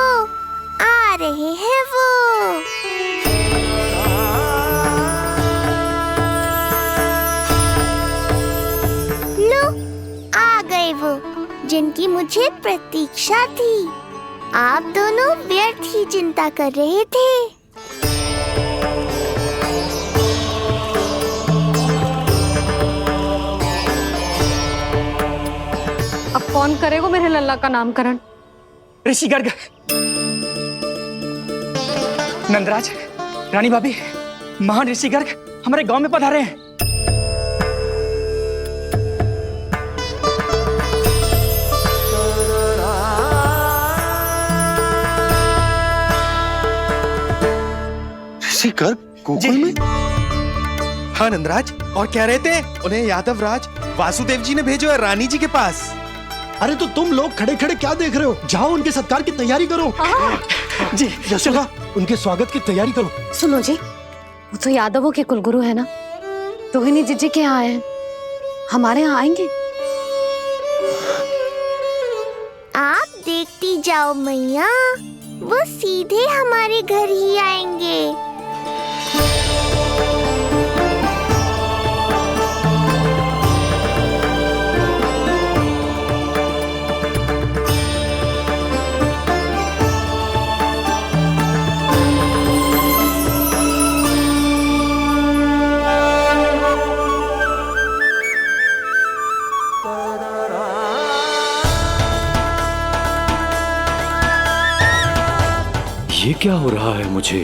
Speaker 4: आ रहे हैं वो। लो, आ गए वो जिनकी मुझे प्रतीक्षा थी। आप दोनों व्यर्थ ही चिंता कर रहे थे।
Speaker 1: अब कौन करेगा मेरे लल्ला का नामकरण?
Speaker 18: ऋषि गर्ग, नंदराज, रानी भाभी, महान ऋषि गर्ग हमारे गांव में पधारे हैं।
Speaker 3: ऋषि गर्ग गोकुल में?
Speaker 14: हाँ नंदराज, और क्या रहते हैं? उन्हें यादव राज वासुदेव जी ने भेजो है रानी जी के पास।
Speaker 3: अरे तो तुम लोग खड़े खड़े क्या देख रहे हो? जाओ उनके सत्कार की तैयारी करो।
Speaker 18: जी
Speaker 3: यशोदा, उनके स्वागत की तैयारी करो।
Speaker 1: सुनो जी, वो तो यादवों के कुलगुरु है ना, रोहिणी जीजी के यहाँ आए हैं, हमारे यहाँ आएंगे।
Speaker 4: आप देखती जाओ मैया, वो सीधे हमारे घर ही आएंगे।
Speaker 7: ये क्या हो रहा है मुझे?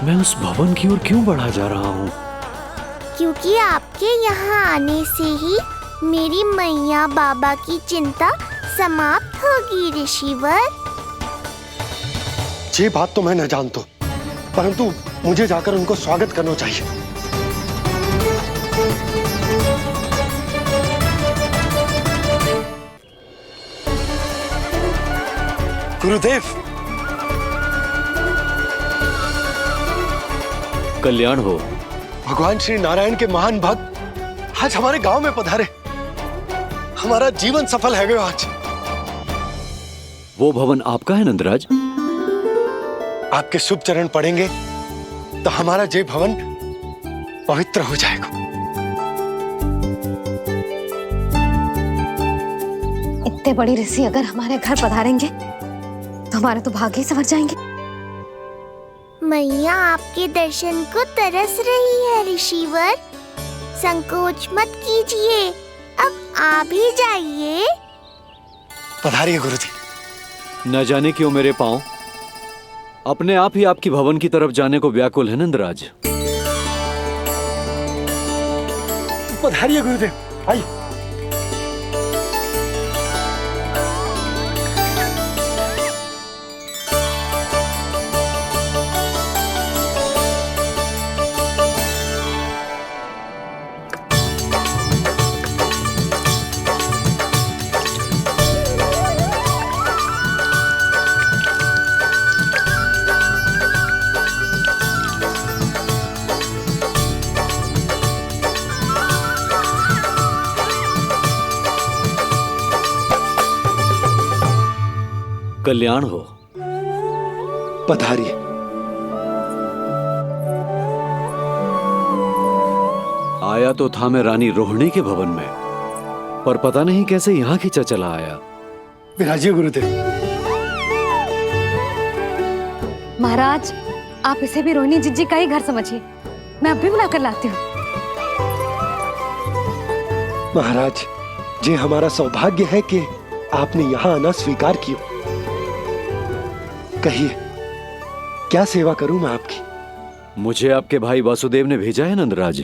Speaker 7: मैं उस भवन की ओर क्यों बढ़ा जा रहा हूँ?
Speaker 4: क्योंकि आपके यहाँ आने से ही मेरी मैया बाबा की चिंता समाप्त होगी ऋषिवर।
Speaker 3: ये बात तो मैं न जानता, परंतु मुझे जाकर उनको स्वागत करना चाहिए। गुरुदेव,
Speaker 7: कल्याण हो।
Speaker 3: भगवान श्री नारायण के महान भक्त आज हमारे गांव में पधारे। हमारा जीवन सफल है गया आज।
Speaker 7: वो भवन आपका है नंदराज?
Speaker 3: आपके शुभ चरण पड़ेंगे तो हमारा जय भवन पवित्र हो जाएगा।
Speaker 1: इतने बड़ी ऋषि अगर हमारे घर पधारेंगे तो हमारे तो भाग्य ही संवर जाएंगे।
Speaker 4: मैया आपके दर्शन को तरस रही है ऋषिवर, संकोच मत कीजिए, अब आ भी जाइए।
Speaker 3: पधारिए गुरुजी।
Speaker 7: न जाने क्यों मेरे पांव अपने आप ही आपकी भवन की तरफ जाने को व्याकुल है नंदराज।
Speaker 3: पधारिए गुरुदेव, आइए।
Speaker 7: कल्याण हो।
Speaker 3: पधारिए।
Speaker 7: आया तो था मैं रानी रोहिणी के भवन में, पर पता नहीं कैसे यहाँ खींचा चला आया।
Speaker 3: विराजिए गुरुदेव।
Speaker 1: महाराज, आप इसे भी रोहिणी जिज्जी का ही घर समझिए। मैं अब भी बुला कर लाती हूँ।
Speaker 3: महाराज, ये हमारा सौभाग्य है कि आपने यहाँ आना स्वीकार किया। कहिए, क्या सेवा करूं मैं आपकी?
Speaker 7: मुझे आपके भाई वासुदेव ने भेजा है नंदराज।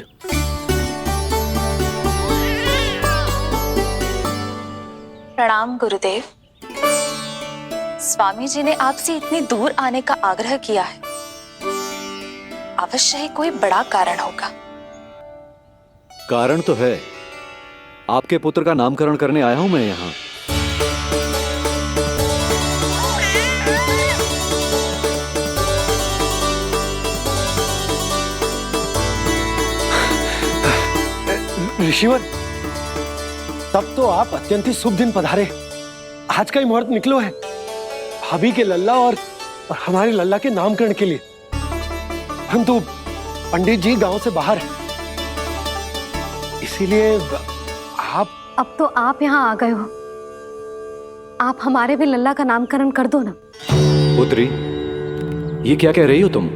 Speaker 2: प्रणाम गुरुदेव। स्वामी जी ने आपसे इतनी दूर आने का आग्रह किया है, अवश्य ही कोई बड़ा कारण होगा।
Speaker 7: कारण तो है, आपके पुत्र का नामकरण करने आया हूं मैं यहाँ।
Speaker 3: ऋषिवर, तब तो आप अत्यंत ही शुभ दिन पधारे। आज का ही मुहूर्त निकलो है भाभी के लल्ला और हमारे लल्ला के नामकरण के लिए। हम तो पंडित जी गांव से बाहर हैं, इसीलिए आप।
Speaker 1: अब तो आप यहाँ आ गए हो, आप हमारे भी लल्ला का नामकरण कर दो ना।
Speaker 7: पुत्री, ये क्या कह रही हो तुम?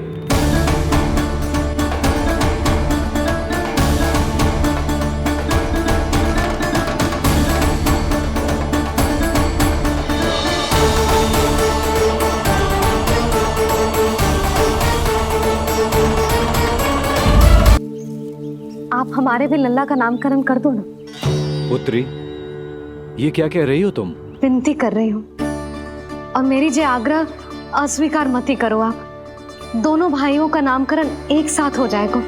Speaker 1: आप हमारे भी लल्ला का नामकरण कर दो ना।
Speaker 7: पुत्री, ये क्या कह रही हो तुम?
Speaker 1: विनती कर रही हूँ, और मेरी जे आग्रह अस्वीकार मत ही करो। आप दोनों भाइयों का नामकरण एक साथ हो जाएगा।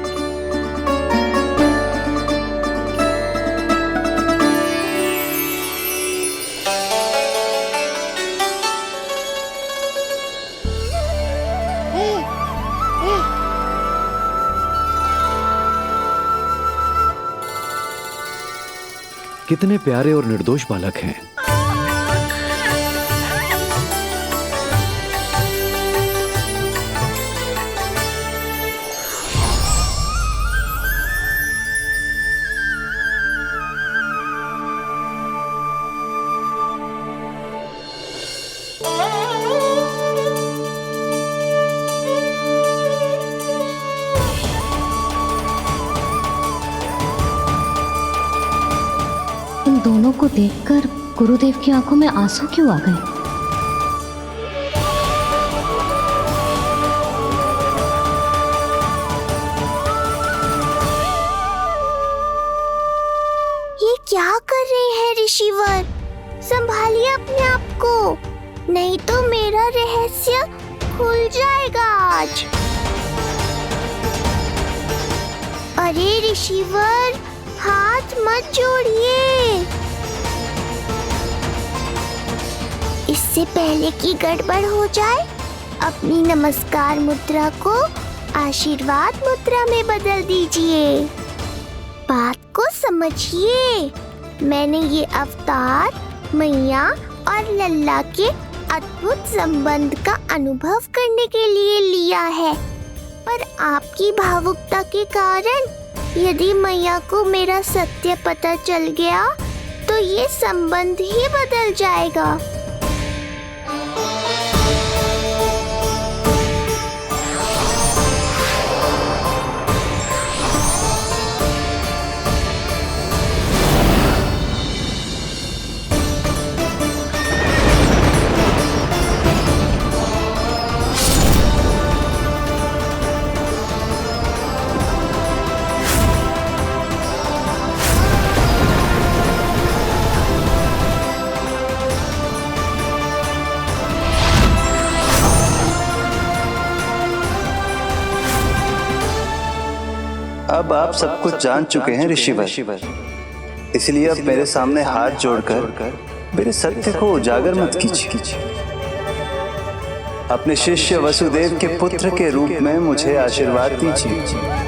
Speaker 7: कितने प्यारे और निर्दोष बालक हैं।
Speaker 1: इन दोनों को देखकर गुरुदेव की आंखों में आंसू क्यों आ गए?
Speaker 4: ये क्या कर रहे हैं ऋषिवर? संभालिए अपने आप को, नहीं तो मेरा रहस्य खुल जाएगा आज। अरे ऋषिवर, हाथ मत जोड़िए। इससे पहले कि गड़बड़ हो जाए, अपनी नमस्कार मुद्रा को आशीर्वाद मुद्रा में बदल दीजिए। बात को समझिए। मैंने ये अवतार मैया और लल्ला के अद्भुत संबंध का अनुभव करने के लिए लिया है, पर आपकी भावुकता के कारण यदि मैया को मेरा सत्य पता चल गया तो ये संबंध ही बदल जाएगा।
Speaker 15: अब आप सब कुछ जान चुके हैं ऋषिवर, इसलिए अब मेरे सामने हाथ जोड़कर मेरे सत्य को उजागर मत कीजिए। अपने शिष्य वसुदेव के पुत्र के रूप में मुझे आशीर्वाद दीजिए।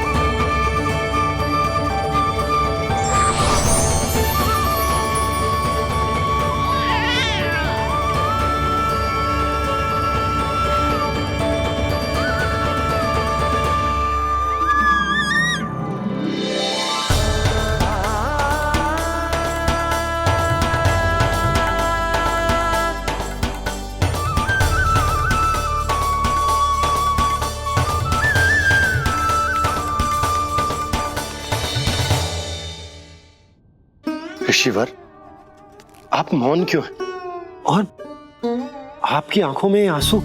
Speaker 3: ऋषिवर, आप मौन क्यों हैं? और आपकी आंखों में आंसू,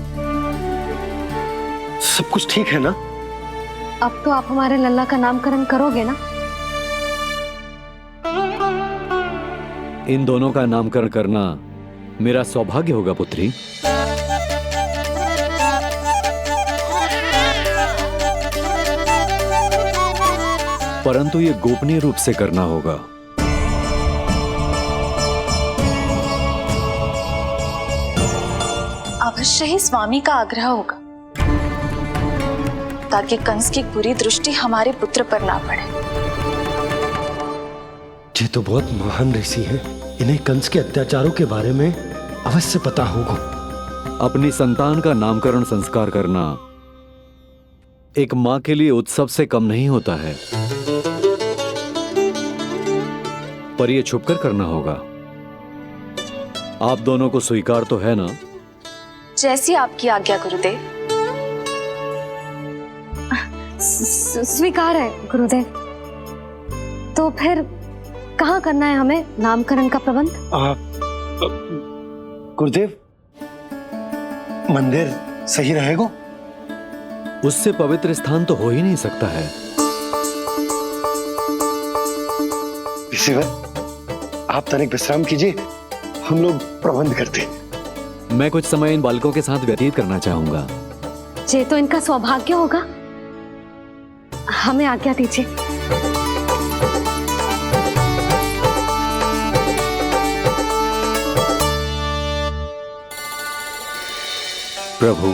Speaker 3: सब कुछ ठीक है ना?
Speaker 1: अब तो आप हमारे लल्ला का नामकरण करोगे ना?
Speaker 7: इन दोनों का नामकरण करना मेरा सौभाग्य होगा पुत्री। परंतु ये गोपनीय रूप से करना होगा।
Speaker 2: अवश्य ही स्वामी का आग्रह होगा, ताकि कंस की बुरी दृष्टि हमारे पुत्र पर ना पड़े।
Speaker 3: ये तो बहुत महान ऋषि हैं, इन्हें कंस के अत्याचारों के बारे में अवश्य पता होगा।
Speaker 7: अपनी संतान का नामकरण संस्कार करना एक मां के लिए उत्सव से कम नहीं होता है, पर यह छुपकर करना होगा। आप दोनों को स्वीकार तो है ना?
Speaker 2: जैसी आपकी आज्ञा गुरुदेव।
Speaker 1: स्वीकार है गुरुदेव। तो फिर कहाँ करना है हमें नामकरण का प्रबंध?
Speaker 3: गुरुदेव, मंदिर सही रहेगा?
Speaker 7: उससे पवित्र स्थान तो हो ही नहीं सकता है।
Speaker 3: ऋषिवर, आप तनिक विश्राम कीजिए, हम लोग प्रबंध करते हैं।
Speaker 7: मैं कुछ समय इन बालकों के साथ व्यतीत करना चाहूंगा।
Speaker 1: ये तो इनका सौभाग्य होगा। हमें आज्ञा दीजिए।
Speaker 7: प्रभु,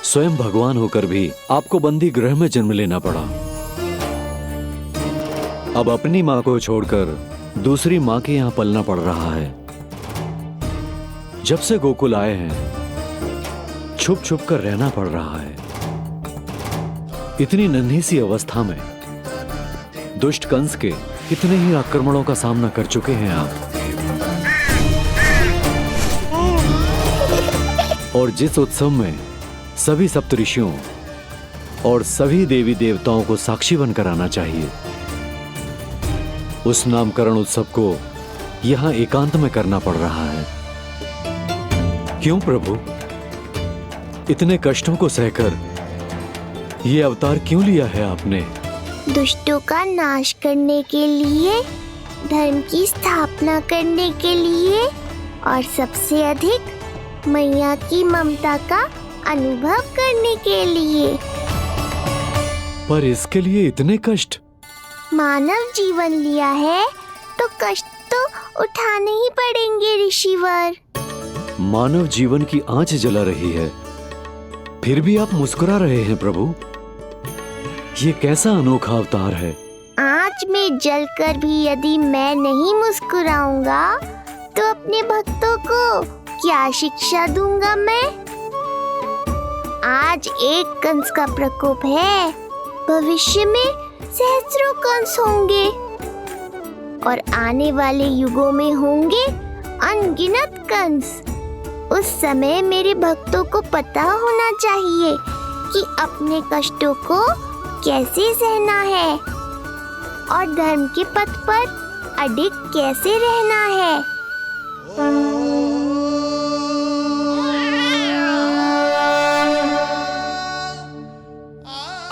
Speaker 7: स्वयं भगवान होकर भी आपको बंदी गृह में जन्म लेना पड़ा। अब अपनी मां को छोड़कर दूसरी मां के यहां पलना पड़ रहा है। जब से गोकुल आए हैं, छुप छुप कर रहना पड़ रहा है। इतनी नन्ही सी अवस्था में दुष्ट कंस के कितने ही आक्रमणों का सामना कर चुके हैं आप। और जिस उत्सव में सभी सप्तऋषियों और सभी देवी देवताओं को साक्षी बनकर आना चाहिए, उस नामकरण उत्सव को यहां एकांत में करना पड़ रहा है। क्यों प्रभु, इतने कष्टों को सहकर ये अवतार क्यों लिया है आपने?
Speaker 4: दुष्टों का नाश करने के लिए, धर्म की स्थापना करने के लिए, और सबसे अधिक मैया की ममता का अनुभव करने के लिए।
Speaker 7: पर इसके लिए इतने कष्ट?
Speaker 4: मानव जीवन लिया है तो कष्ट तो उठाने ही पड़ेंगे ऋषिवर।
Speaker 7: मानव जीवन की आंच जला रही है, फिर भी आप मुस्कुरा रहे हैं प्रभु। ये कैसा अनोखा अवतार है।
Speaker 4: आंच में जलकर भी यदि मैं नहीं मुस्कुराऊंगा तो अपने भक्तों को क्या शिक्षा दूंगा मैं? आज एक कंस का प्रकोप है, भविष्य में सहस्रों कंस होंगे और आने वाले युगों में होंगे अनगिनत कंस। उस समय मेरे भक्तों को पता होना चाहिए कि अपने कष्टों को कैसे सहना है और धर्म के पथ पर अडिग कैसे रहना है।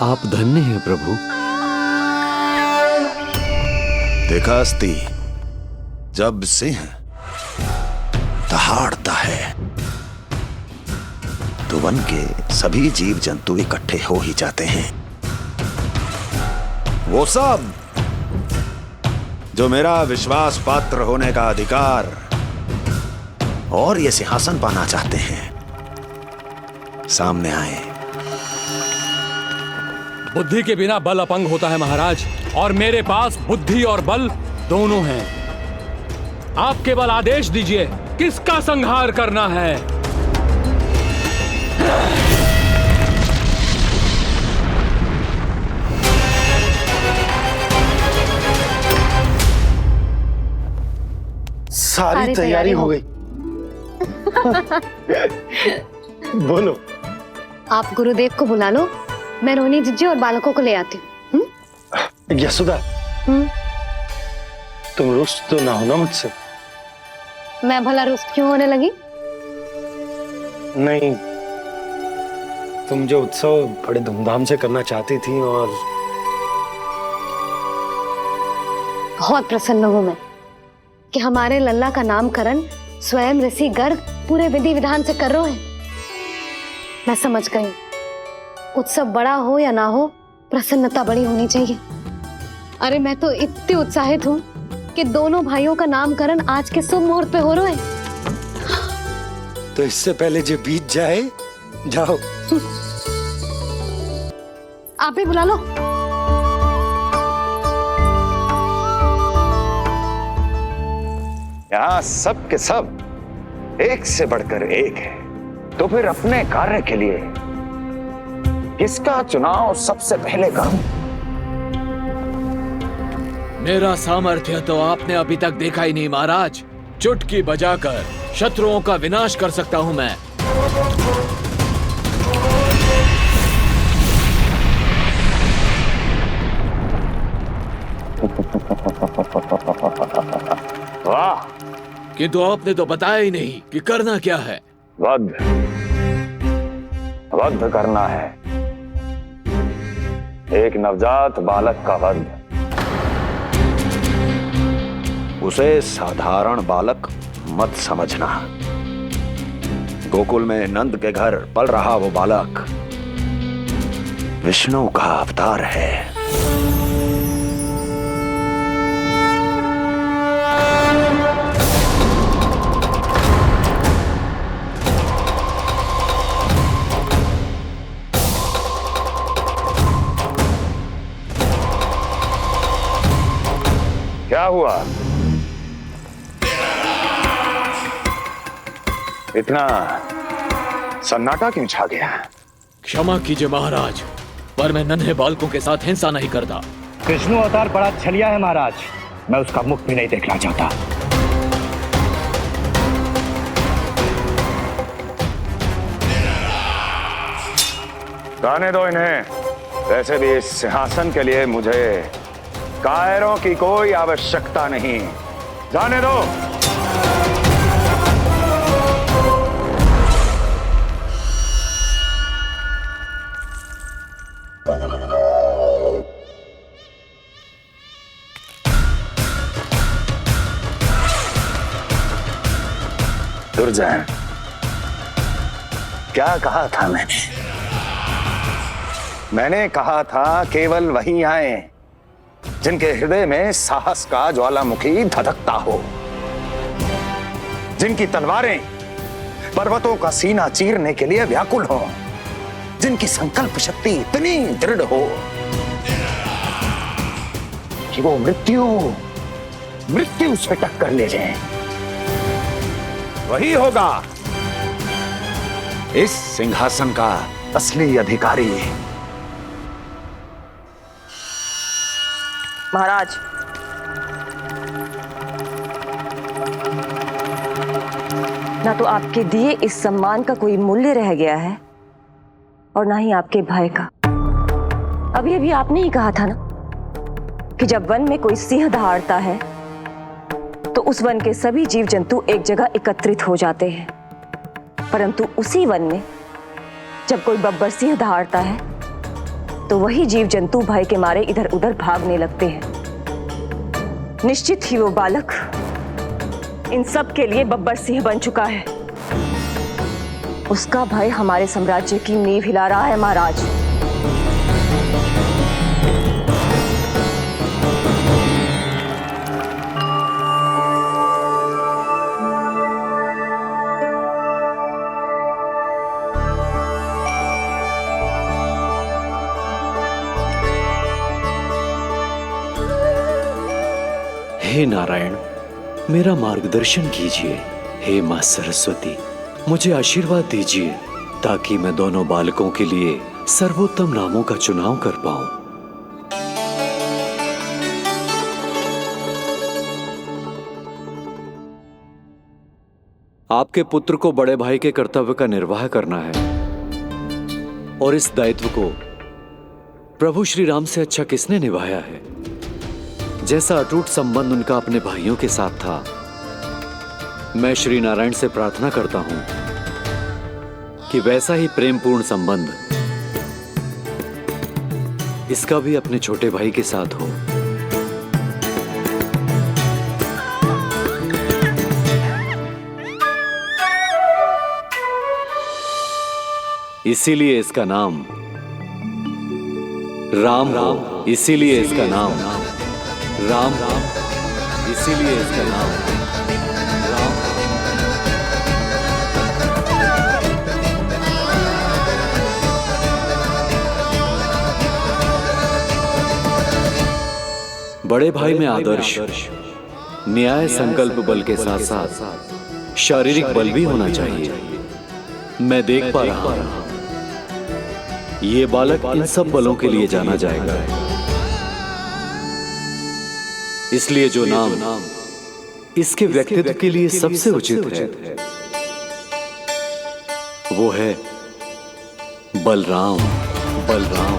Speaker 7: आप धन्य हैं प्रभु।
Speaker 17: देखा अस्ति, जब सिंह दहाड़ता है तो वन के सभी जीव जंतु इकट्ठे हो ही जाते हैं। वो सब जो मेरा विश्वास पात्र होने का अधिकार और ये सिंहासन पाना चाहते हैं, सामने आए।
Speaker 19: बुद्धि के बिना बल अपंग होता है महाराज, और मेरे पास बुद्धि और बल दोनों हैं। आप केवल आदेश दीजिए किसका संहार करना है।
Speaker 3: सारी तैयारी हो गई। बोलो।
Speaker 1: आप गुरुदेव को बुला लो, मैं रोहिणी जीजी और बालकों को ले आती हूँ।
Speaker 3: यशोदा, तुम रुष्ट तो ना हो ना मुझसे?
Speaker 1: मैं भला रुष्ट क्यों होने लगी?
Speaker 3: नहीं, तुम जो उत्सव बड़े धूमधाम से करना चाहती थी और
Speaker 1: बहुत प्रसन्न हूं मैं कि हमारे लल्ला का नामकरण स्वयं ऋषि गर्ग पूरे विधि विधान से कर रहे हैं। मैं समझ गई, उत्सव बड़ा हो या ना हो, प्रसन्नता बड़ी होनी चाहिए। अरे मैं तो इतनी उत्साहित हूँ कि दोनों भाइयों का नामकरण आज के शुभ मुहूर्त पे हो रहा है।
Speaker 3: तो इससे पहले जो बीत जाए, जाओ।
Speaker 1: आप भी बुला लो।
Speaker 10: यहाँ सब के सब एक से बढ़कर एक है, तो फिर अपने कार्य के लिए किसका चुनाव सबसे पहले करूं?
Speaker 19: मेरा सामर्थ्य तो आपने अभी तक देखा ही नहीं महाराज। चुटकी बजाकर शत्रुओं का विनाश कर सकता हूं मैं।
Speaker 10: वाह!
Speaker 19: किंतु आपने तो बताया ही नहीं कि करना क्या है।
Speaker 10: वध करना है, एक नवजात बालक का वध।
Speaker 17: उसे साधारण बालक मत समझना। गोकुल में नंद के घर पल रहा वो बालक विष्णु का अवतार है।
Speaker 10: क्या हुआ? इतना सन्नाटा क्यों छा गया?
Speaker 19: क्षमा कीजिए महाराज, पर मैं नन्हे बालकों के साथ हिंसा नहीं करता।
Speaker 10: विष्णु अवतार बड़ा छलिया है महाराज, मैं उसका मुख भी नहीं देखना चाहता। जाने दो इन्हें। वैसे भी इस सिंहासन के लिए मुझे कायरों की कोई आवश्यकता नहीं। जाने दो। दुर्जन, क्या कहा था मैंने कहा था केवल वही आए जिनके हृदय में साहस का ज्वालामुखी धधकता हो, जिनकी तलवारें पर्वतों का सीना चीरने के लिए व्याकुल हो, जिनकी संकल्प शक्ति इतनी दृढ़ हो कि वो मृत्यु से टक्कर ले जाए। वही होगा इस सिंहासन का असली अधिकारी।
Speaker 9: महाराज, ना तो आपके दिए इस सम्मान का कोई मूल्य रह गया है और ना ही आपके भय का। अभी आपने ही कहा था ना कि जब वन में कोई सिंह दहाड़ता है तो उस वन के सभी जीव जंतु एक जगह एकत्रित हो जाते हैं, परंतु उसी वन में जब कोई बब्बर सिंह दहाड़ता है तो वही जीव जंतु भय के मारे इधर उधर भागने लगते हैं। निश्चित ही वो बालक इन सब के लिए बब्बर सिंह बन चुका है। उसका भय हमारे साम्राज्य की नींव हिला रहा है महाराज।
Speaker 7: हे नारायण, मेरा मार्गदर्शन कीजिए। हे मां सरस्वती, मुझे आशीर्वाद दीजिए ताकि मैं दोनों बालकों के लिए सर्वोत्तम नामों का चुनाव कर पाऊं। आपके पुत्र को बड़े भाई के कर्तव्य का निर्वाह करना है और इस दायित्व को प्रभु श्री राम से अच्छा किसने निभाया है? जैसा अटूट संबंध उनका अपने भाइयों के साथ था, मैं श्री नारायण से प्रार्थना करता हूं कि वैसा ही प्रेमपूर्ण संबंध इसका भी अपने छोटे भाई के साथ हो। इसीलिए इसका नाम राम हो, इसीलिए इसका नाम राम, इसीलिए इसका नाम राम। बड़े भाई में आदर्श, न्याय, संकल्प बल के साथ साथ शारीरिक बल भी होना चाहिए। मैं देख पा रहा हूं ये बालक इन सब बलों के लिए जाना जाएगा। इसलिए जो नाम इसके व्यक्तित्व के लिए सबसे उचित है वो है बलराम, बलराम,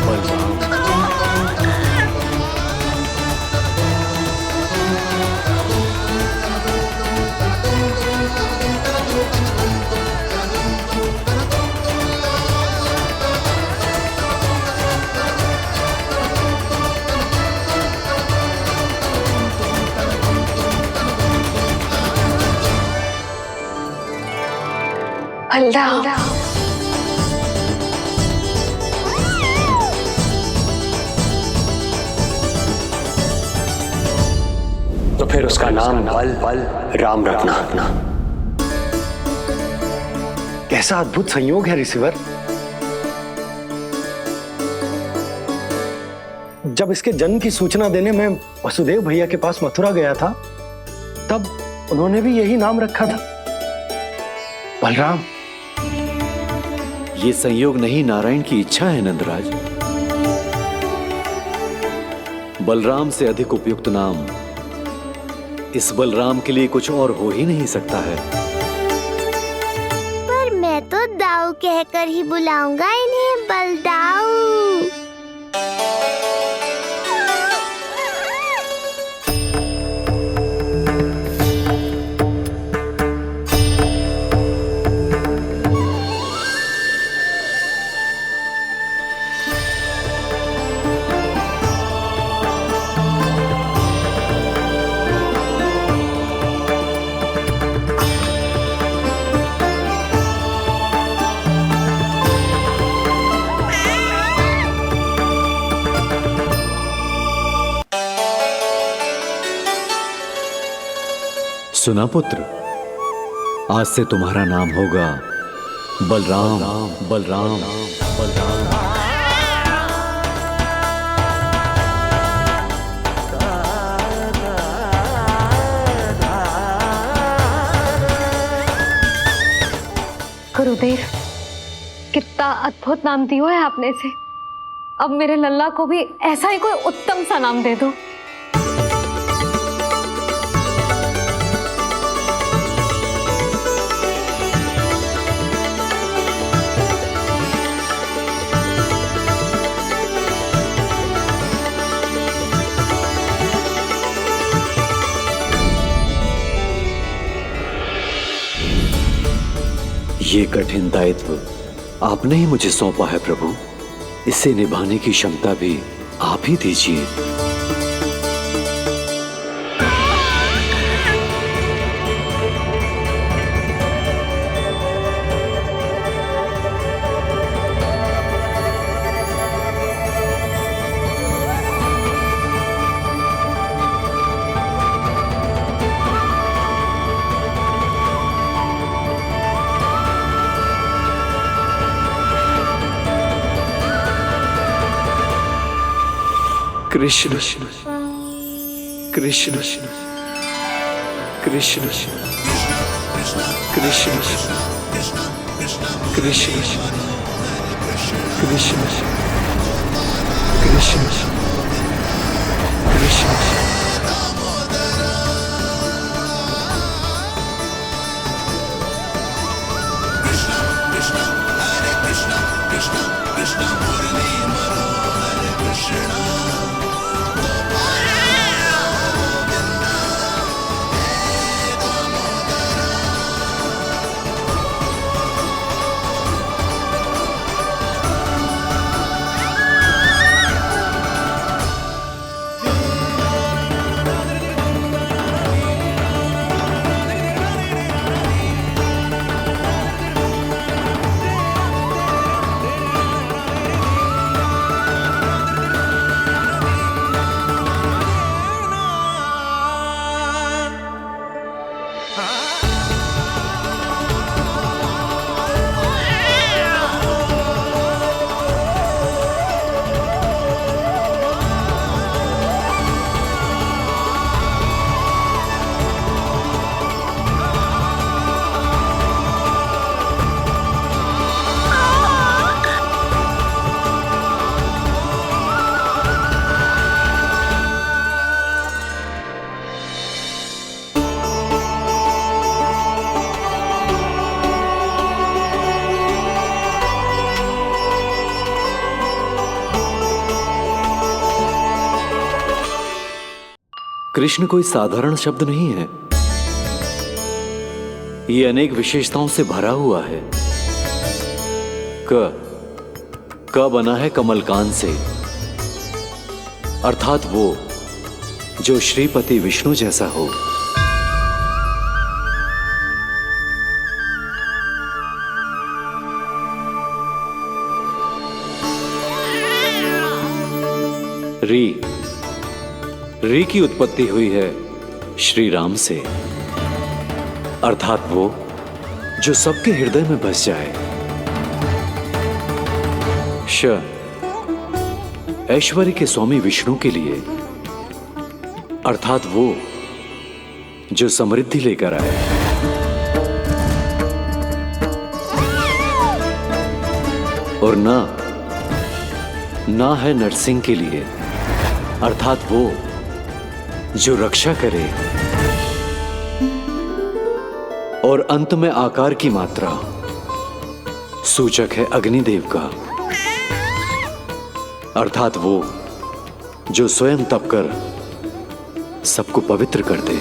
Speaker 7: बलराम।
Speaker 2: बलराम,
Speaker 5: तो फिर उसका नाम बल राम रखना।
Speaker 3: कैसा अद्भुत संयोग है रिसीवर। जब इसके जन्म की सूचना देने मैं वसुदेव भैया के पास मथुरा गया था, तब उन्होंने भी यही नाम रखा था, बलराम।
Speaker 7: ये संयोग नहीं, नारायण की इच्छा है नंदराज। बलराम से अधिक उपयुक्त नाम इस बलराम के लिए कुछ और हो ही नहीं सकता है।
Speaker 4: पर मैं तो दाऊ कहकर ही बुलाऊंगा इन्हें, बलदाऊ।
Speaker 7: सुना पुत्र, आज से तुम्हारा नाम होगा बलराम, बलराम, बलराम।
Speaker 1: गुरुदेव, कितना अद्भुत नाम दिया है आपने इसे। अब मेरे लल्ला को भी ऐसा ही कोई उत्तम सा नाम दे दो।
Speaker 7: ये कठिन दायित्व आपने ही मुझे सौंपा है प्रभु, इसे निभाने की क्षमता भी आप ही दीजिए। Krishna Krishna Krishna Krishna Krishna Krishna Krishna Krishna.
Speaker 12: Krishna Murli Manohar Krishna
Speaker 7: Krishna कोई साधारण शब्द नहीं है। ये अनेक विशेषताओं से भरा हुआ है। क बना है कमलकांत से, अर्थात वो जो श्रीपति विष्णु जैसा हो। री की उत्पत्ति हुई है श्री राम से, अर्थात वो जो सबके हृदय में बस जाए। श ऐश्वर्य के स्वामी विष्णु के लिए, अर्थात वो जो समृद्धि लेकर आए। और ना है नरसिंह के लिए, अर्थात वो जो रक्षा करे। और अंत में आकार की मात्रा सूचक है अग्निदेव का, अर्थात वो जो स्वयं तप कर सबको पवित्र कर दे।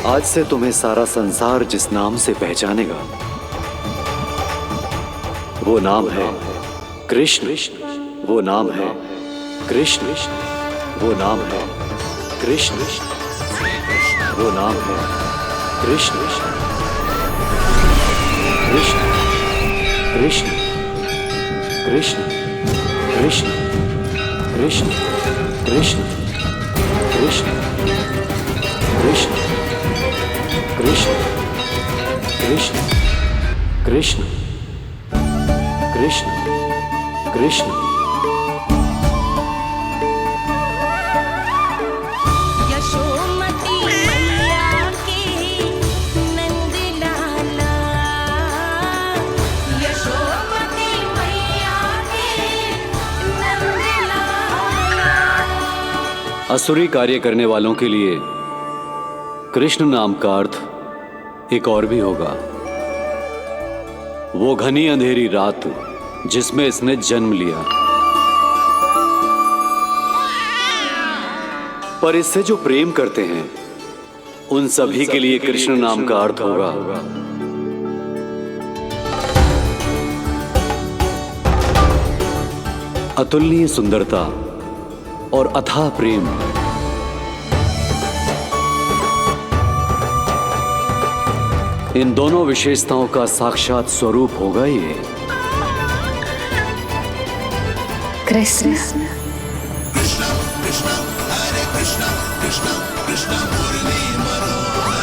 Speaker 7: आज से तुम्हें सारा संसार जिस नाम से पहचानेगा वो नाम है कृष्ण। वो नाम है कृष्ण। वो नाम है कृष्ण। वो नाम है कृष्ण। कृष्ण कृष्ण कृष्ण कृष्ण कृष्ण कृष्ण कृष्ण कृष्ण कृष्ण कृष्ण कृष्ण कृष्ण कृष्ण।
Speaker 20: यशोमती मैया के नंद लाला, यशोमती मैया के नंद लाला।
Speaker 7: असुरी कार्य करने वालों के लिए कृष्ण नाम का अर्थ एक और भी होगा। वो घनी अंधेरी रात जिसमें इसने जन्म लिया, पर इससे जो प्रेम करते हैं उन सभी के लिए कृष्ण नाम का अर्थ होगा अतुलनीय सुंदरता और अथाह प्रेम। इन दोनों विशेषताओं का साक्षात स्वरूप होगा ये
Speaker 1: कृष्ण।
Speaker 12: कृष्ण कृष्ण हरे कृष्ण कृष्ण कृष्ण मुरली मनोहर।